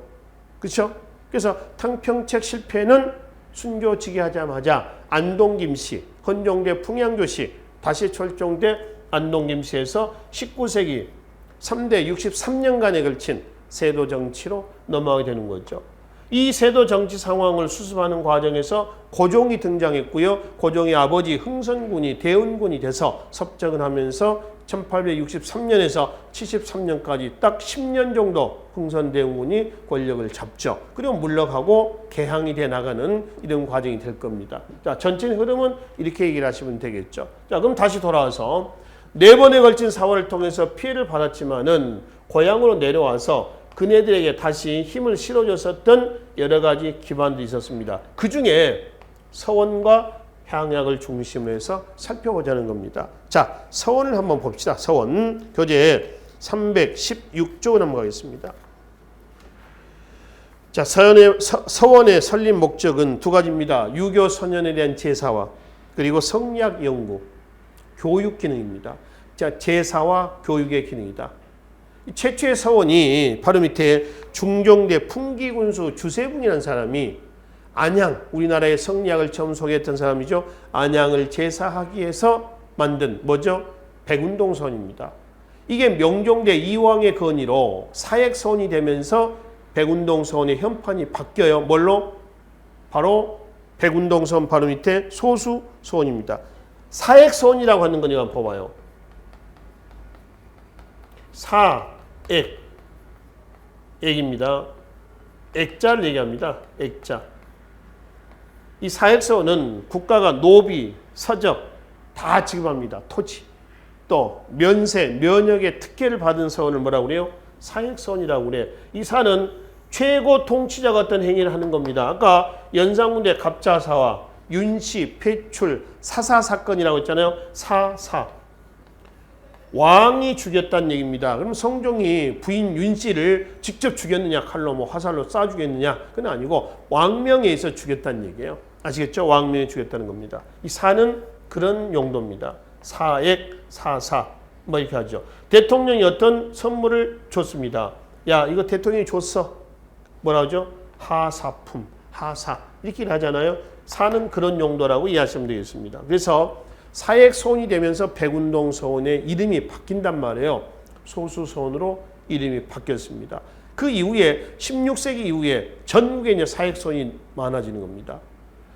그렇죠? 그래서 탕평책 실패는 순조 즉위하자마자 안동김씨, 헌종대 풍양조씨, 다시 철종대 안동김씨에서 19세기 3대 63년간에 걸친 세도 정치로 넘어가게 되는 거죠. 이 세도 정치 상황을 수습하는 과정에서 고종이 등장했고요. 고종의 아버지 흥선군이 대운군이 돼서 섭정을 하면서 1863년에서 73년까지 딱 10년 정도 흥선대운군이 권력을 잡죠. 그리고 물러가고 개항이 돼 나가는 이런 과정이 될 겁니다. 자, 전체의 흐름은 이렇게 얘기를 하시면 되겠죠. 자, 그럼 다시 돌아와서 4번에 걸친 사화를 통해서 피해를 받았지만은 고향으로 내려와서 그네들에게 다시 힘을 실어줬었던 여러 가지 기반들이 있었습니다. 그 중에 서원과 향약을 중심으로 해서 살펴보자는 겁니다. 자, 서원을 한번 봅시다. 서원 교재 316조 넘어가겠습니다. 자, 서원의 설립 목적은 두 가지입니다. 유교 선현에 대한 제사와 그리고 성리학 연구, 교육 기능입니다. 자, 제사와 교육의 기능이다. 최초의 서원이 바로 밑에 중종대 풍기군수 주세분이라는 사람이 안양, 우리나라의 성리학을 처음 소개했던 사람이죠. 안양을 제사하기 위해서 만든 뭐죠? 백운동서원입니다. 이게 명종대 이왕의 건의로 사액서원이 되면서 백운동서원의 현판이 바뀌어요. 뭘로? 바로 백운동서원 바로 밑에 소수서원입니다. 사액서원이라고 하는 건 이거 한번 봐봐요. 사액. 액입니다. 액자를 얘기합니다. 액자. 이 사액서원은 국가가 노비, 서적 다 지급합니다. 토지, 또 면세, 면역의 특혜를 받은 서원을 뭐라고 그래요? 사액서원이라고 그래. 이 사는 최고 통치자가 어떤 행위를 하는 겁니다. 아까 연산군대 갑자사와 윤씨, 폐출, 사사 사건이라고 했잖아요. 사사. 왕이 죽였다는 얘기입니다. 그럼 성종이 부인 윤씨를 직접 죽였느냐, 칼로 뭐 화살로 쏴 죽였느냐, 그건 아니고 왕명에 의해서 죽였다는 얘기예요. 아시겠죠? 왕명에 죽였다는 겁니다. 이 사는 그런 용도입니다. 사액, 사사 뭐 이렇게 하죠. 대통령이 어떤 선물을 줬습니다. 야, 이거 대통령이 줬어. 뭐라 하죠? 하사품, 하사 이렇게 하잖아요. 사는 그런 용도라고 이해하시면 되겠습니다. 그래서 사액서원이 되면서 백운동서원의 이름이 바뀐단 말이에요. 소수서원으로 이름이 바뀌었습니다. 그 이후에 16세기 이후에 전국에 이제 사액서원이 많아지는 겁니다.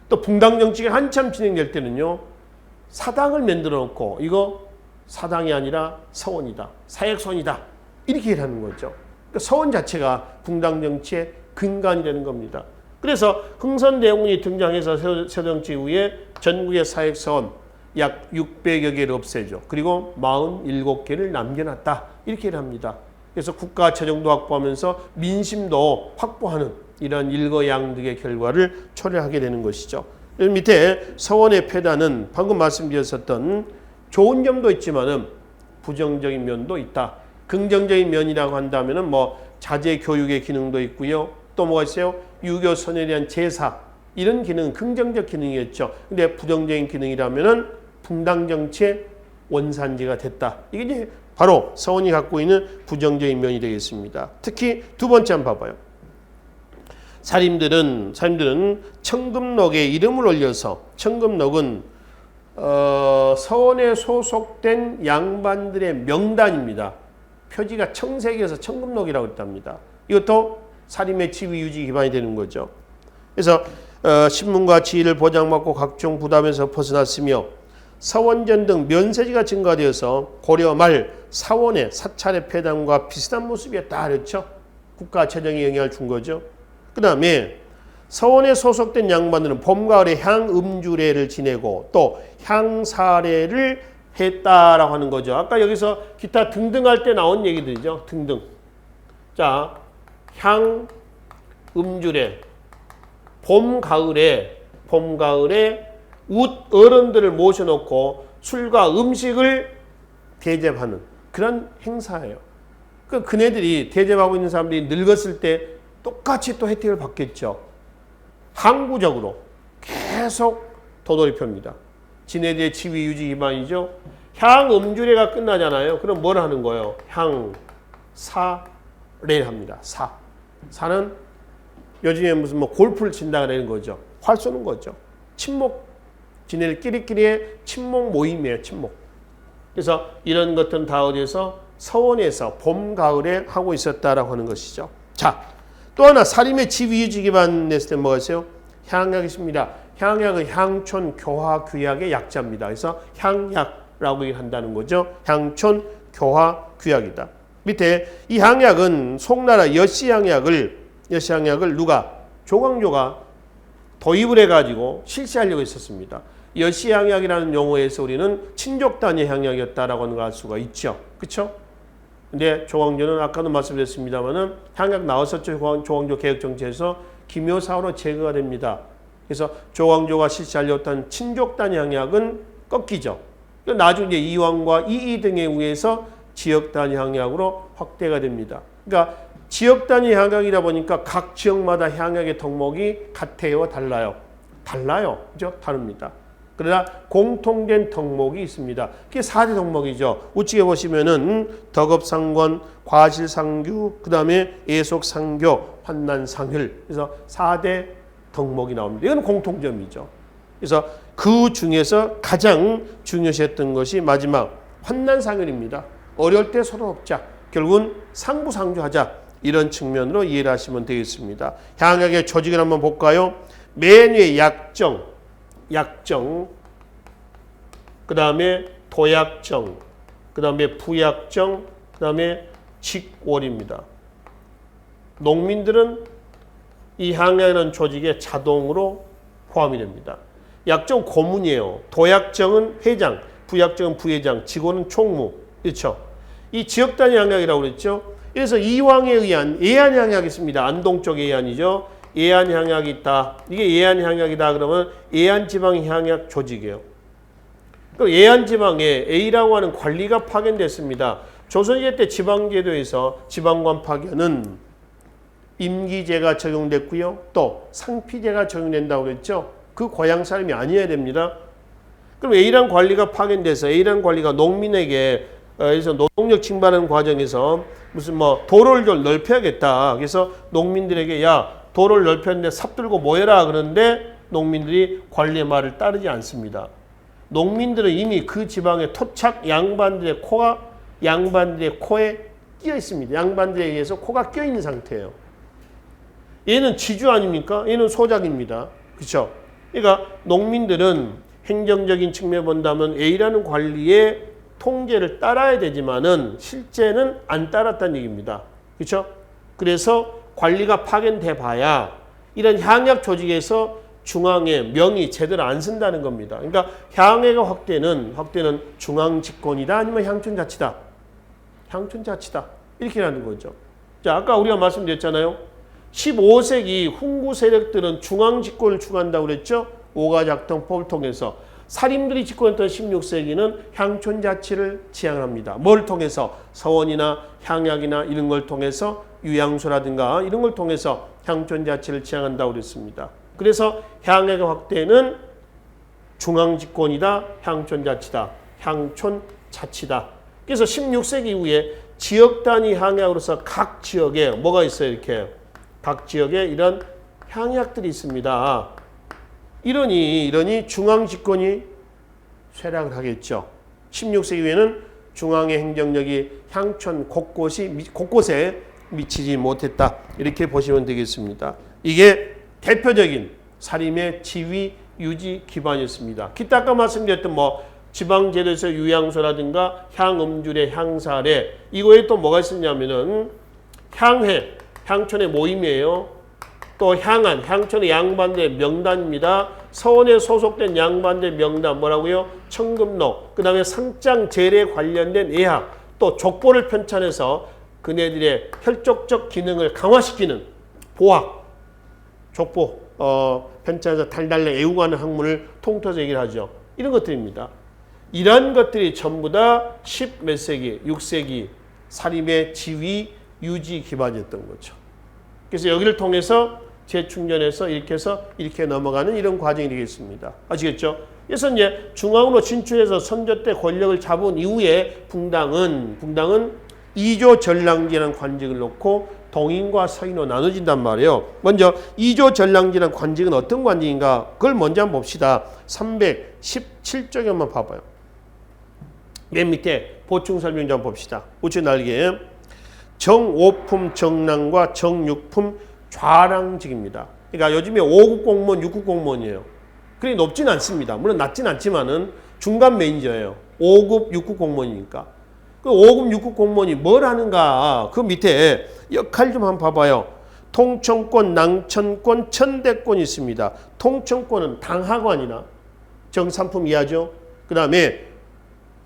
또 붕당정치가 한참 진행될 때는요. 사당을 만들어 놓고 이거 사당이 아니라 서원이다. 사액서원이다. 이렇게 하는 거죠. 그러니까 서원 자체가 붕당정치의 근간이 되는 겁니다. 그래서 흥선대원군이 등장해서 세정치 이후에 전국의 사액서원 약 600여 개를 없애죠. 그리고 47개를 남겨놨다. 이렇게 합니다. 그래서 국가 재정도 확보하면서 민심도 확보하는 이런 일거양득의 결과를 초래하게 되는 것이죠. 밑에 서원의 폐단은 방금 말씀드렸었던 좋은 점도 있지만은 부정적인 면도 있다. 긍정적인 면이라고 한다면은 뭐 자제 교육의 기능도 있고요. 또 뭐가 있어요? 유교 선열에 대한 제사 이런 기능은 긍정적 기능이었죠. 근데 부정적인 기능이라면은 붕당 정치의 원산지가 됐다. 이게 이제 바로 서원이 갖고 있는 부정적인 면이 되겠습니다. 특히 두 번째 한번 봐봐요. 사림들은 청금록에 이름을 올려서 청금록은 서원에 소속된 양반들의 명단입니다. 표지가 청색이어서 청금록이라고 했답니다. 이것도 사림의 지위 유지 기반이 되는 거죠. 그래서 신문과 지위를 보장받고 각종 부담에서 벗어났으며 서원전 등 면세지가 증가되어서 고려 말 사원의 사찰의 폐단과 비슷한 모습이었다. 그렇죠? 국가 재정에 영향을 준 거죠. 그 다음에 서원에 소속된 양반들은 봄, 가을에 향음주례를 지내고 또 향사례를 했다라고 하는 거죠. 아까 여기서 기타 등등 할 때 나온 얘기들이죠. 등등. 자, 향음주례. 봄, 가을에 어른들을 모셔놓고 술과 음식을 대접하는 그런 행사예요. 그네들이 대접하고 있는 사람들이 늙었을 때 똑같이 또 혜택을 받겠죠. 항구적으로 계속 도돌이표입니다. 지네들의 지위 유지 기반이죠. 향음주례가 끝나잖아요. 그럼 뭘 하는 거예요? 향사례를 합니다. 사는 요즘에 무슨 뭐 골프를 친다 그러는 거죠. 활 쏘는 거죠. 친목 지네들끼리의 친목 모임이에요. 친목. 그래서 이런 것들은 다 어디에서 서원에서 봄, 가을에 하고 있었다라고 하는 것이죠. 자, 또 하나 사림의 지위 유지 기반 냈을 때 뭐가 있어요? 향약이 있습니다. 향약은 향촌 교화 규약의 약자입니다. 그래서 향약라고 한다는 거죠. 향촌 교화 규약이다. 밑에 이 향약은 송나라 여시향약을 누가? 조광조가 도입을 해가지고 실시하려고 했었습니다. 여시향약이라는 용어에서 우리는 친족단의 향약이었다라고 하는 걸 알 수가 있죠. 그렇죠? 근데 조광조는 아까도 말씀드렸습니다만은 향약 나왔었죠. 조광조 개혁정치에서 기묘사후로 제거가 됩니다. 그래서 조광조가 실시하려고 했던 친족단 향약은 꺾이죠. 나중에 이왕과 이이 등에 의해서 지역단 향약으로 확대가 됩니다. 그러니까 지역단위 향약이다 보니까 각 지역마다 향약의 덕목이 같아요, 달라요? 달라요. 그죠? 다릅니다. 그러나 공통된 덕목이 있습니다. 그게 4대 덕목이죠. 우측에 보시면은 덕업상권, 과실상규, 그 다음에 예속상교, 환난상율. 그래서 4대 덕목이 나옵니다. 이건 공통점이죠. 그래서 그 중에서 가장 중요시했던 것이 마지막 환난상율입니다. 어려울 때 서로 돕자. 결국은 상부상조하자. 이런 측면으로 이해를 하시면 되겠습니다. 향약의 조직을 한번 볼까요? 맨 위에 약정, 그 다음에 도약정, 그 다음에 부약정, 그 다음에 직월입니다. 농민들은 이 향약이라는 조직에 자동으로 포함이 됩니다. 약정 고문이에요. 도약정은 회장, 부약정은 부회장, 직원은 총무. 그렇죠? 이 지역 단위 향약이라고 그랬죠. 그래서 이왕에 의한 예안 향약이 있습니다. 안동 쪽 예안이죠. 예안 향약이 있다. 이게 예안 향약이다 그러면 예안 지방 향약 조직이에요. 그 예안 지방에 A라고 하는 관리가 파견됐습니다. 조선시대 때 지방제도에서 지방관 파견은 임기제가 적용됐고요. 또 상피제가 적용된다고 그랬죠. 그 고향 사람이 아니어야 됩니다. 그럼 A란 관리가 파견돼서 A란 관리가 농민에게 그래서 노동력 징발하는 과정에서 무슨 뭐 도로를 좀 넓혀야겠다. 그래서 농민들에게 야 도로를 넓혔는데 삽 들고 모여라 그러는데 농민들이 관리의 말을 따르지 않습니다. 농민들은 이미 그 지방의 토착 양반들의 코에 끼어 있습니다. 양반들에 의해서 코가 끼어 있는 상태예요. 얘는 지주 아닙니까? 얘는 소작입니다. 그렇죠? 그러니까 농민들은 행정적인 측면에 본다면 A라는 관리의 통제를 따라야 되지만은 실제는 안 따랐다는 얘기입니다. 그렇죠? 그래서 관리가 파견돼 봐야 이런 향약 조직에서 중앙의 명이 제대로 안 쓴다는 겁니다. 그러니까 향약의 확대는 중앙집권이다 아니면 향촌자치다. 향촌자치다. 이렇게 하는 거죠. 자, 아까 우리가 말씀드렸잖아요. 15세기 훈구 세력들은 중앙집권을 추구한다고 그랬죠. 오가작동법을 통해서. 사림들이 집권했던 16세기는 향촌자치를 지향합니다. 뭘 통해서? 서원이나 향약이나 이런 걸 통해서 유양소라든가 이런 걸 통해서 향촌자치를 지향한다고 그랬습니다. 그래서 향약의 확대는 중앙집권이다, 향촌자치다, 향촌자치다. 그래서 16세기 이후에 지역 단위 향약으로서 각 지역에 뭐가 있어요? 이렇게 각 지역에 이런 향약들이 있습니다. 이러니 중앙집권이 쇠락을 하겠죠. 16세기 이후에는 중앙의 행정력이 향촌 곳곳에 미치지 못했다. 이렇게 보시면 되겠습니다. 이게 대표적인 사림의 지위 유지 기반이었습니다. 기타 아까 말씀드렸던 지방제도에서 유양소라든가 향음주례, 향사례 이거에 또 뭐가 있었냐면은 향회, 향촌의 모임이에요. 또 향안, 향촌의 양반들의 명단입니다. 서원에 소속된 양반들의 명단 뭐라고요? 청금록, 그 다음에 상장 제례에 관련된 예학, 또 족보를 편찬해서 그네들의 혈족적 기능을 강화시키는 보학, 족보 편찬해서 달달래 애우가는 학문을 통틀어서 얘기를 하죠. 이런 것들입니다. 이러한 것들이 전부 다 10 몇 세기, 6세기 사림의 지위 유지 기반이었던 거죠. 그래서 여기를 통해서 재충전해서 이렇게 해서 이렇게 넘어가는 이런 과정이 되겠습니다. 아시겠죠? 그래서 이제 중앙으로 진출해서 선조 때 권력을 잡은 이후에 붕당은 2조 전랑지라는 관직을 놓고 동인과 서인으로 나눠진단 말이에요. 먼저 2조 전랑지라는 관직은 어떤 관직인가? 그걸 먼저 한번 봅시다. 317쪽에 한번 봐봐요. 맨 밑에 보충 설명 좀 봅시다. 우측 날개. 정오품 정랑과 정육품 좌랑직입니다. 그러니까 요즘에 5급 공무원, 6급 공무원이에요. 그리 높진 않습니다. 물론 낮진 않지만은 중간 매니저예요. 5급, 6급 공무원이니까. 그 5급, 6급 공무원이 뭘 하는가? 그 밑에 역할 좀 한번 봐봐요. 통청권, 낭천권, 천대권이 있습니다. 통청권은 당하관이나 정산품 이하죠. 그 다음에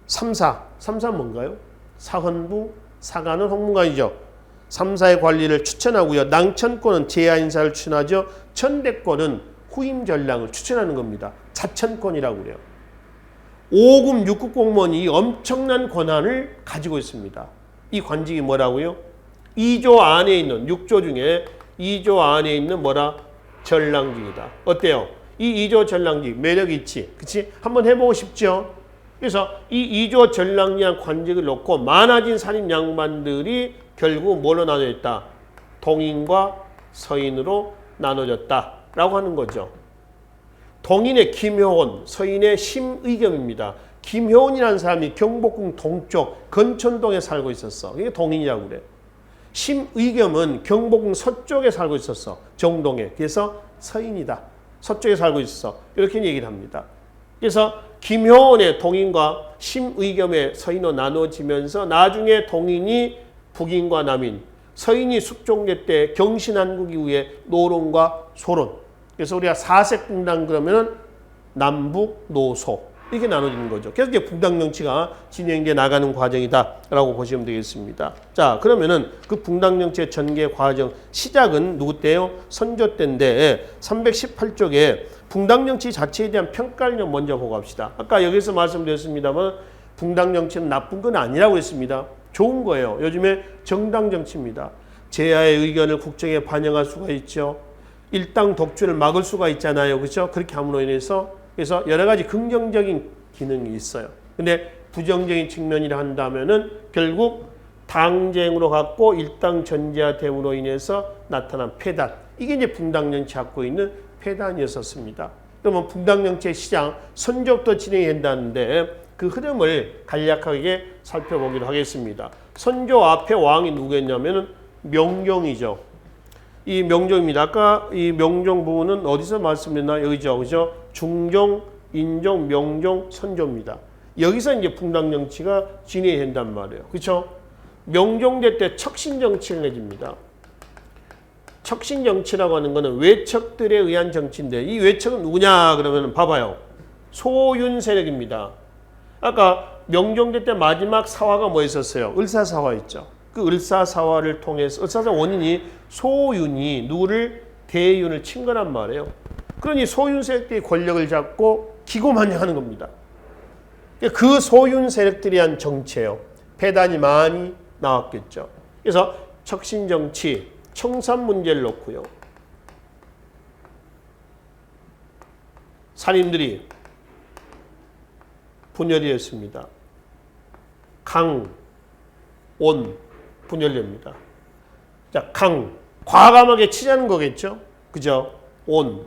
3사 뭔가요? 사헌부, 사관은 홍문관이죠. 3사의 관리를 추천하고요. 낭천권은 제야인사를 추천하죠. 천대권은 후임전랑을 추천하는 겁니다. 자천권이라고 그래요. 5급, 6급 공무원이 엄청난 권한을 가지고 있습니다. 이 관직이 뭐라고요? 2조 안에 있는 6조 중에 2조 안에 있는 전랑직이다. 어때요? 이 2조 전랑직 매력이 있지? 그치? 한번 해보고 싶죠? 그래서 이 2조 전랑직한 관직을 놓고 많아진 살인 양반들이 결국 뭘로 나눠졌다? 동인과 서인으로 나눠졌다라고 하는 거죠. 동인의 김효원, 서인의 심의겸입니다. 김효원이라는 사람이 경복궁 동쪽 건천동에 살고 있었어. 이게 동인이라고 그래. 심의겸은 경복궁 서쪽에 살고 있었어. 정동에. 그래서 서인이다. 서쪽에 살고 있었어. 이렇게 얘기를 합니다. 그래서 김효원의 동인과 심의겸의 서인으로 나눠지면서 나중에 동인이 북인과 남인, 서인이 숙종제 때 경신한국 이후에 노론과 소론. 그래서 우리가 사색 붕당 그러면은 남북 노소 이렇게 나눠지는 거죠. 그래서 이제 붕당 정치가 진행돼 나가는 과정이다라고 보시면 되겠습니다. 자, 그러면은 그 붕당 정치의 전개 과정 시작은 누구 때요? 선조 때인데 318쪽에 붕당 정치 자체에 대한 평가를 좀 먼저 보고 갑시다. 아까 여기서 말씀드렸습니다만 붕당 정치는 나쁜 건 아니라고 했습니다. 좋은 거예요. 요즘에 정당 정치입니다. 제야의 의견을 국정에 반영할 수가 있죠. 일당 독주를 막을 수가 있잖아요. 그렇죠? 그렇게 함으로 인해서 그래서 여러 가지 긍정적인 기능이 있어요. 근데 부정적인 측면이라 한다면은 결국 당쟁으로 갖고 일당 전제화됨으로 인해서 나타난 폐단. 이게 이제 붕당 정치 갖고 있는 폐단이었었습니다. 그러면 붕당 정치의 시장 선조부터 진행이 된다는데 그 흐름을 간략하게 살펴보기로 하겠습니다. 선조 앞에 왕이 누구였냐면은 명종이죠. 이 명종입니다. 아까 이 명종 부분은 어디서 말씀드렸나? 여기죠. 그죠? 중종, 인종, 명종, 선조입니다. 여기서 이제 붕당 정치가 진행이 된단 말이에요. 그렇죠? 명종대 때 척신 정치를 내집니다. 척신 정치라고 하는 거는 외척들에 의한 정치인데 이 외척은 누구냐 그러면 봐봐요. 소윤 세력입니다. 아까 명종대 때 마지막 사화가 뭐였었어요? 을사사화 있죠. 그 을사사화를 통해서 을사사화 원인이 소윤이 누구를 대윤을 친 거란 말이에요. 그러니 소윤 세력들이 권력을 잡고 기고만장하는 겁니다. 그 소윤 세력들이 한 정치예요. 폐단이 많이 나왔겠죠. 그래서 척신 정치, 청산 문제를 놓고요. 산인들이 분열이 됐습니다. 강, 온 분열됩니다. 자, 강, 과감하게 치자는 거겠죠. 그죠? 온,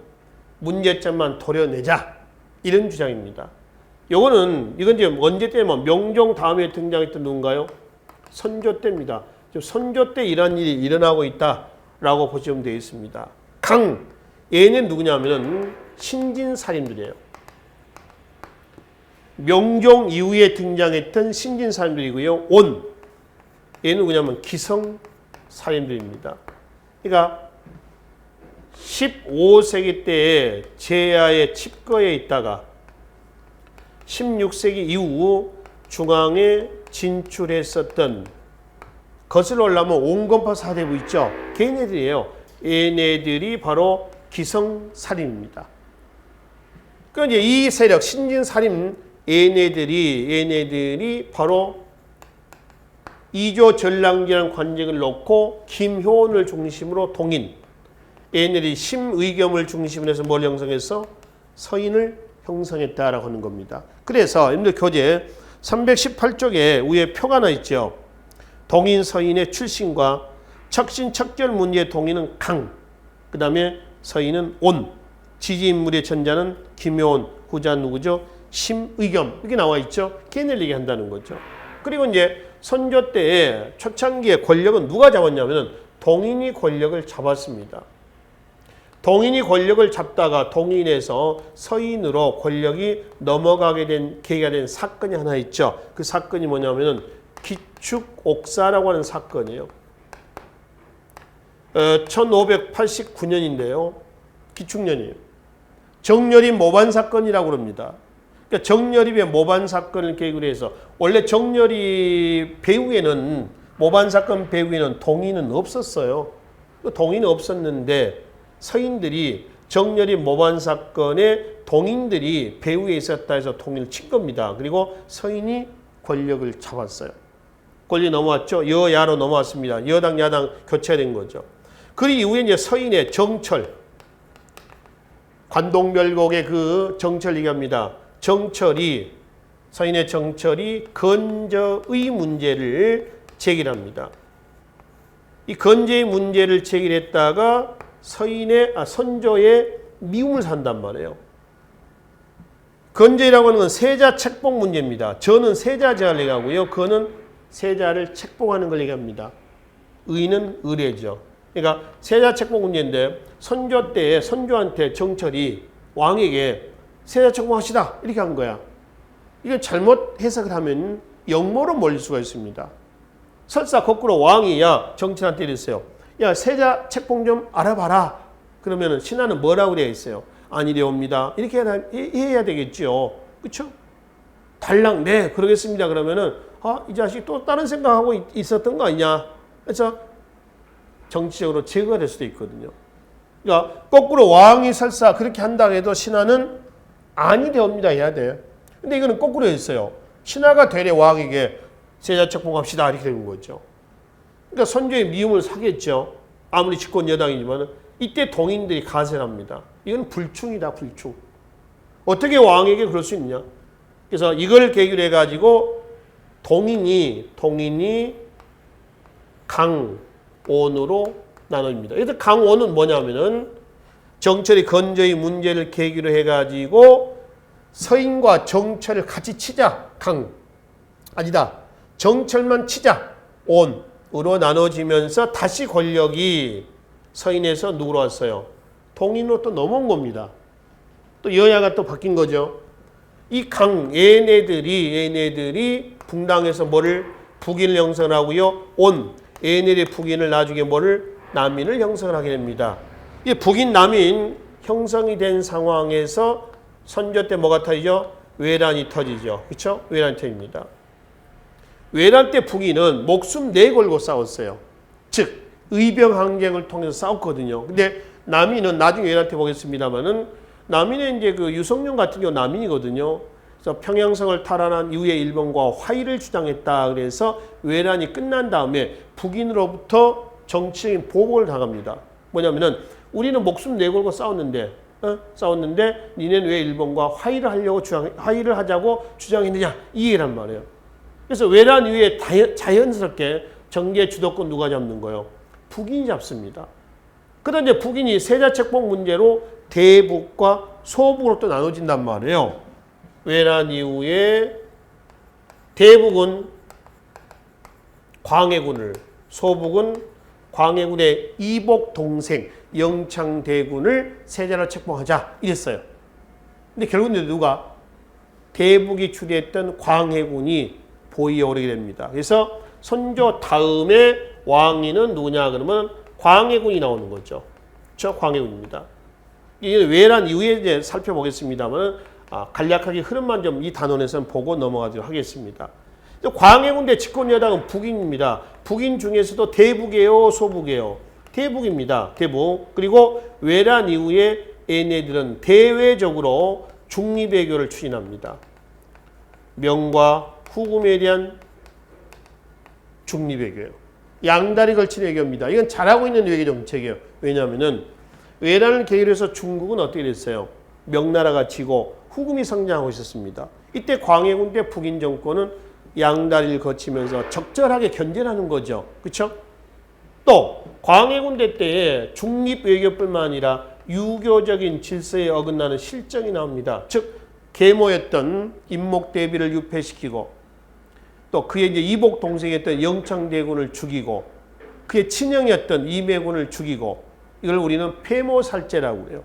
문제점만 도려내자. 이런 주장입니다. 이건 이제 언제 때면 명종 다음에 등장했던 누군가요? 선조 때입니다. 선조 때 이런 일이 일어나고 있다라고 보시면 되겠습니다. 강, 얘는 누구냐면은 신진살인들이에요. 명종 이후에 등장했던 신진살인들이고요. 온, 얘는 누구냐면 기성살인들입니다. 그러니까 15세기 때에 제야의 칩거에 있다가 16세기 이후 중앙에 진출했었던 거슬러 올라오면 온건파 사대부 있죠. 걔네들이에요. 얘네들이 바로 기성살인입니다. 그러니까 이제 이 세력 신진살인 얘네들이 바로 이조 전랑기라는 관직을 놓고 김효원을 중심으로 동인 얘네들이 심의겸을 중심으로 해서 뭘 형성해서 서인을 형성했다라고 하는 겁니다. 그래서 여러분들 교재 318쪽에 위에 표가 하나 있죠. 동인 서인의 출신과 척신 척결 문제의 동인은 강, 그 다음에 서인은 온, 지지인물의 전자는 김효원, 후자 누구죠? 심의겸 이렇게 나와 있죠. 걔네를 얘기한다는 거죠. 그리고 이제 선조 때에 초창기에 권력은 누가 잡았냐면은 동인이 권력을 잡았습니다. 동인이 권력을 잡다가 동인에서 서인으로 권력이 넘어가게 된 계기가 된 사건이 하나 있죠. 그 사건이 뭐냐면은 기축옥사라고 하는 사건이에요. 1589년인데요. 기축년이에요. 정열입 모반 사건이라고 합니다. 그러니까 정열입의 모반 사건을 계기로 해서 원래 정열입 배후에는 모반 사건 배후에는 동인은 없었어요. 동인이 없었는데 서인들이 정열입 모반 사건에 동인들이 배후에 있었다 해서 동인을 친 겁니다. 그리고 서인이 권력을 잡았어요. 권력이 넘어왔죠. 여야로 넘어왔습니다. 여당 야당 교체된 거죠. 그 이후에 이제 서인의 정철 관동멸곡의 그 정철 얘기합니다. 서인의 정철이 건저의 문제를 제기합니다. 이 건저의 문제를 제기했다가 선조의 미움을 산단 말이에요. 건저라고 하는 건 세자 책봉 문제입니다. 저는 세자 제한을 얘기하고요. 그거는 세자를 책봉하는 걸 얘기합니다. 의는 의례죠. 그러니까 세자 책봉 문제인데 선조 때에 선조한테 정철이 왕에게 세자 책봉하시다 이렇게 한 거야. 이게 잘못 해석을 하면 역모로 몰릴 수가 있습니다. 설사 거꾸로 왕이 야 정치한테 이랬어요. 야 세자 책봉 좀 알아봐라. 그러면은 신하는 뭐라고 되어 있어요? 아니되옵니다. 이렇게 해야 되겠죠. 그렇죠? 달랑 네 그러겠습니다. 그러면은 이 자식 또 다른 생각하고 있었던 거 아니냐. 그래서 정치적으로 제거가 될 수도 있거든요. 그러니까 거꾸로 왕이 설사 그렇게 한다고 해도 신하는 아니되옵니다 해야 돼. 근데 이거는 거꾸로 했어요. 신하가 되려 왕에게 세자 책봉합시다 이렇게 되는 거죠. 그러니까 선조의 미움을 사겠죠. 아무리 집권 여당이지만 이때 동인들이 가세합니다. 이건 불충이다 불충. 어떻게 왕에게 그럴 수 있냐. 그래서 이걸 계기로 해가지고 동인이 강온으로 나눠집니다. 그래서 강온은 뭐냐면은 정철이 건조의 문제를 계기로 해가지고 서인과 정철을 같이 치자. 아니다. 정철만 치자. 온으로 나눠지면서 다시 권력이 서인에서 누구로 왔어요? 동인으로 또 넘어온 겁니다. 또 여야가 또 바뀐 거죠. 이 얘네들이 붕당에서 뭐를 북인을 형성하고요. 얘네들의 북인을 나중에 뭐를 남인을 형성을 하게 됩니다. 이 북인 남인 형성이 된 상황에서 선조 때 뭐가 터지죠? 외란이 터지죠. 그렇죠? 외란이 터집니다. 외란 때 북인은 목숨 내걸고 싸웠어요. 즉 의병 항쟁을 통해서 싸웠거든요. 근데 남인은 나중에 외란 때 보겠습니다만은 남인은 이제 그 유성룡 같은 경우 남인이거든요. 그래서 평양성을 탈환한 이후에 일본과 화의를 주장했다. 그래서 외란이 끝난 다음에 북인으로부터 정치적인 보복을 당합니다. 뭐냐면은 우리는 목숨 내걸고 싸웠는데 니네는 왜 일본과 화의를 하자고 주장했느냐 이 얘기란 말이에요. 그래서 외란 이후에 자연스럽게 정계 주도권 누가 잡는 거예요? 북인이 잡습니다. 그다음 이제 북인이 세자책봉 문제로 대북과 소북으로 또 나눠진단 말이에요. 외란 이후에 대북은 광해군을, 소북은 광해군의 이복 동생 영창대군을 세자로 책봉하자 이랬어요. 근데 결국은 누가? 대북이 추리했던 광해군이 보위에 오르게 됩니다. 그래서 선조 다음에 왕위는 누구냐 그러면 광해군이 나오는 거죠. 저 광해군입니다. 이게 외란 이후에 이제 살펴보겠습니다만 간략하게 흐름만 좀 이 단원에서는 보고 넘어가도록 하겠습니다. 광해군대 집권 여당은 북인입니다. 북인 중에서도 대북이에요, 소북이에요? 대북입니다. 대북. 그리고 외란 이후에 얘네들은 대외적으로 중립외교를 추진합니다. 명과 후금에 대한 중립외교예요. 양다리 걸친 외교입니다. 이건 잘하고 있는 외교 정책이에요. 왜냐하면은 외란을 계기로 해서 중국은 어떻게 됐어요? 명나라가 지고 후금이 성장하고 있었습니다. 이때 광해군 때 북인 정권은 양다리를 거치면서 적절하게 견제하는 거죠. 그렇죠? 또 광해군 때 때에 중립 외교뿐만 아니라 유교적인 질서에 어긋나는 실정이 나옵니다. 즉 계모였던 임목대비를 유폐시키고 또 그의 이제 이복 동생이었던 영창대군을 죽이고 그의 친형이었던 이매군을 죽이고 이걸 우리는 폐모살제라고 해요.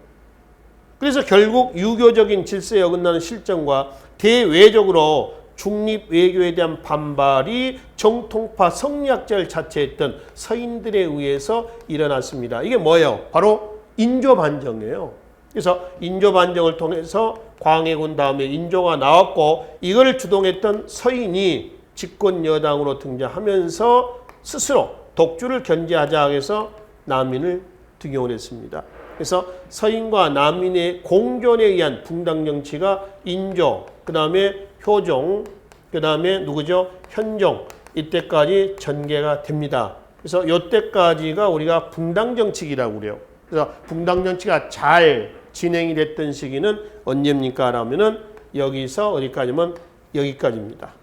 그래서 결국 유교적인 질서에 어긋나는 실정과 대외적으로 중립 외교에 대한 반발이 정통파 성리학자를 자처했던 서인들에 의해서 일어났습니다. 이게 뭐예요? 바로 인조반정이에요. 그래서 인조반정을 통해서 광해군 다음에 인조가 나왔고 이걸 주동했던 서인이 집권 여당으로 등장하면서 스스로 독주를 견제하자 해서 남인을 등용을 했습니다. 그래서 서인과 남인의 공존에 의한 붕당 정치가 인조, 그 다음에 효종, 그 다음에 누구죠? 현종, 이때까지 전개가 됩니다. 그래서 이때까지가 우리가 붕당 정치기라고 그래요. 그래서 붕당 정치가 잘 진행이 됐던 시기는 언제입니까? 라면은 여기서 어디까지면 여기까지입니다.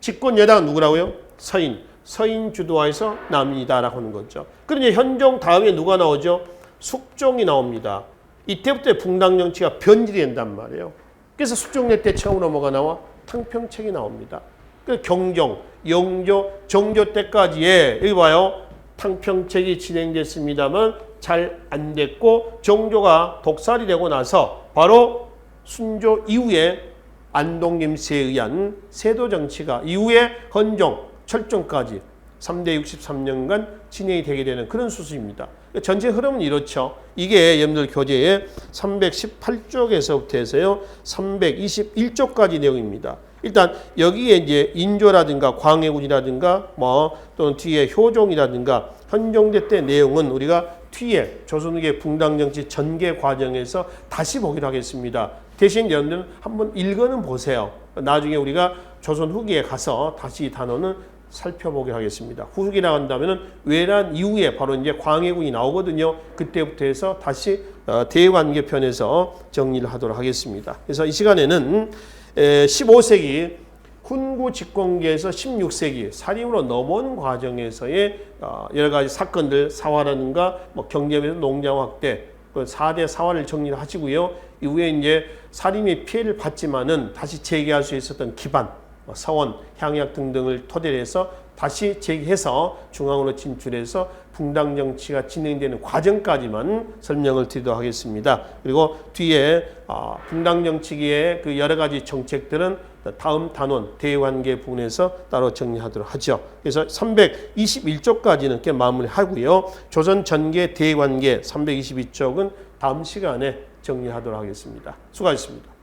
집권 여당은 누구라고요? 서인. 서인 주도하에서 남인이다라고 하는 거죠. 그런데 현종 다음에 누가 나오죠? 숙종이 나옵니다. 이때부터 붕당 정치가 변질이 된단 말이에요. 그래서 숙종래 때 처음으로 뭐가 나와? 탕평책이 나옵니다. 그래서 경종, 영조, 정조 때까지에 여기 봐요. 탕평책이 진행됐습니다만 잘 안 됐고 정조가 독살이 되고 나서 바로 순조 이후에 안동김씨에 의한 세도 정치가 이후에 헌종, 철종까지 3대 63년간 진행이 되게 되는 그런 수수입니다. 전체 흐름은 이렇죠. 이게 여러분들 교재에 318쪽에서부터 해서요 321쪽까지 내용입니다. 일단 여기에 이제 인조라든가 광해군이라든가 뭐 또는 뒤에 효종이라든가 현종대 때 내용은 우리가 뒤에 조선 후기의 붕당 정치 전개 과정에서 다시 보기로 하겠습니다. 대신 여러분들은 한번 읽어는 보세요. 나중에 우리가 조선 후기에 가서 다시 이 단어는 살펴보기로 하겠습니다. 후기 나간다면은 외란 이후에 바로 이제 광해군이 나오거든요. 그때부터 해서 다시 대관계편에서 정리를 하도록 하겠습니다. 그래서 이 시간에는 15세기 훈구 집권기에서 16세기 살림으로 넘어오는 과정에서의 여러 가지 사건들, 사화라든가 뭐 경제면에서 농장 확대, 그 4대 사화를 정리를 하시고요. 이후에 이제 살림이 피해를 받지만은 다시 재개할 수 있었던 기반, 서원, 향약 등등을 토대로 해서 다시 재개해서 중앙으로 진출해서 붕당 정치가 진행되는 과정까지만 설명을 드리도록 하겠습니다. 그리고 뒤에 붕당 정치기의 그 여러 가지 정책들은 다음 단원 대관계 부분에서 따로 정리하도록 하죠. 그래서 321쪽까지는 이렇게 마무리하고요. 조선 전개 대관계 322쪽은 다음 시간에 정리하도록 하겠습니다. 수고하셨습니다.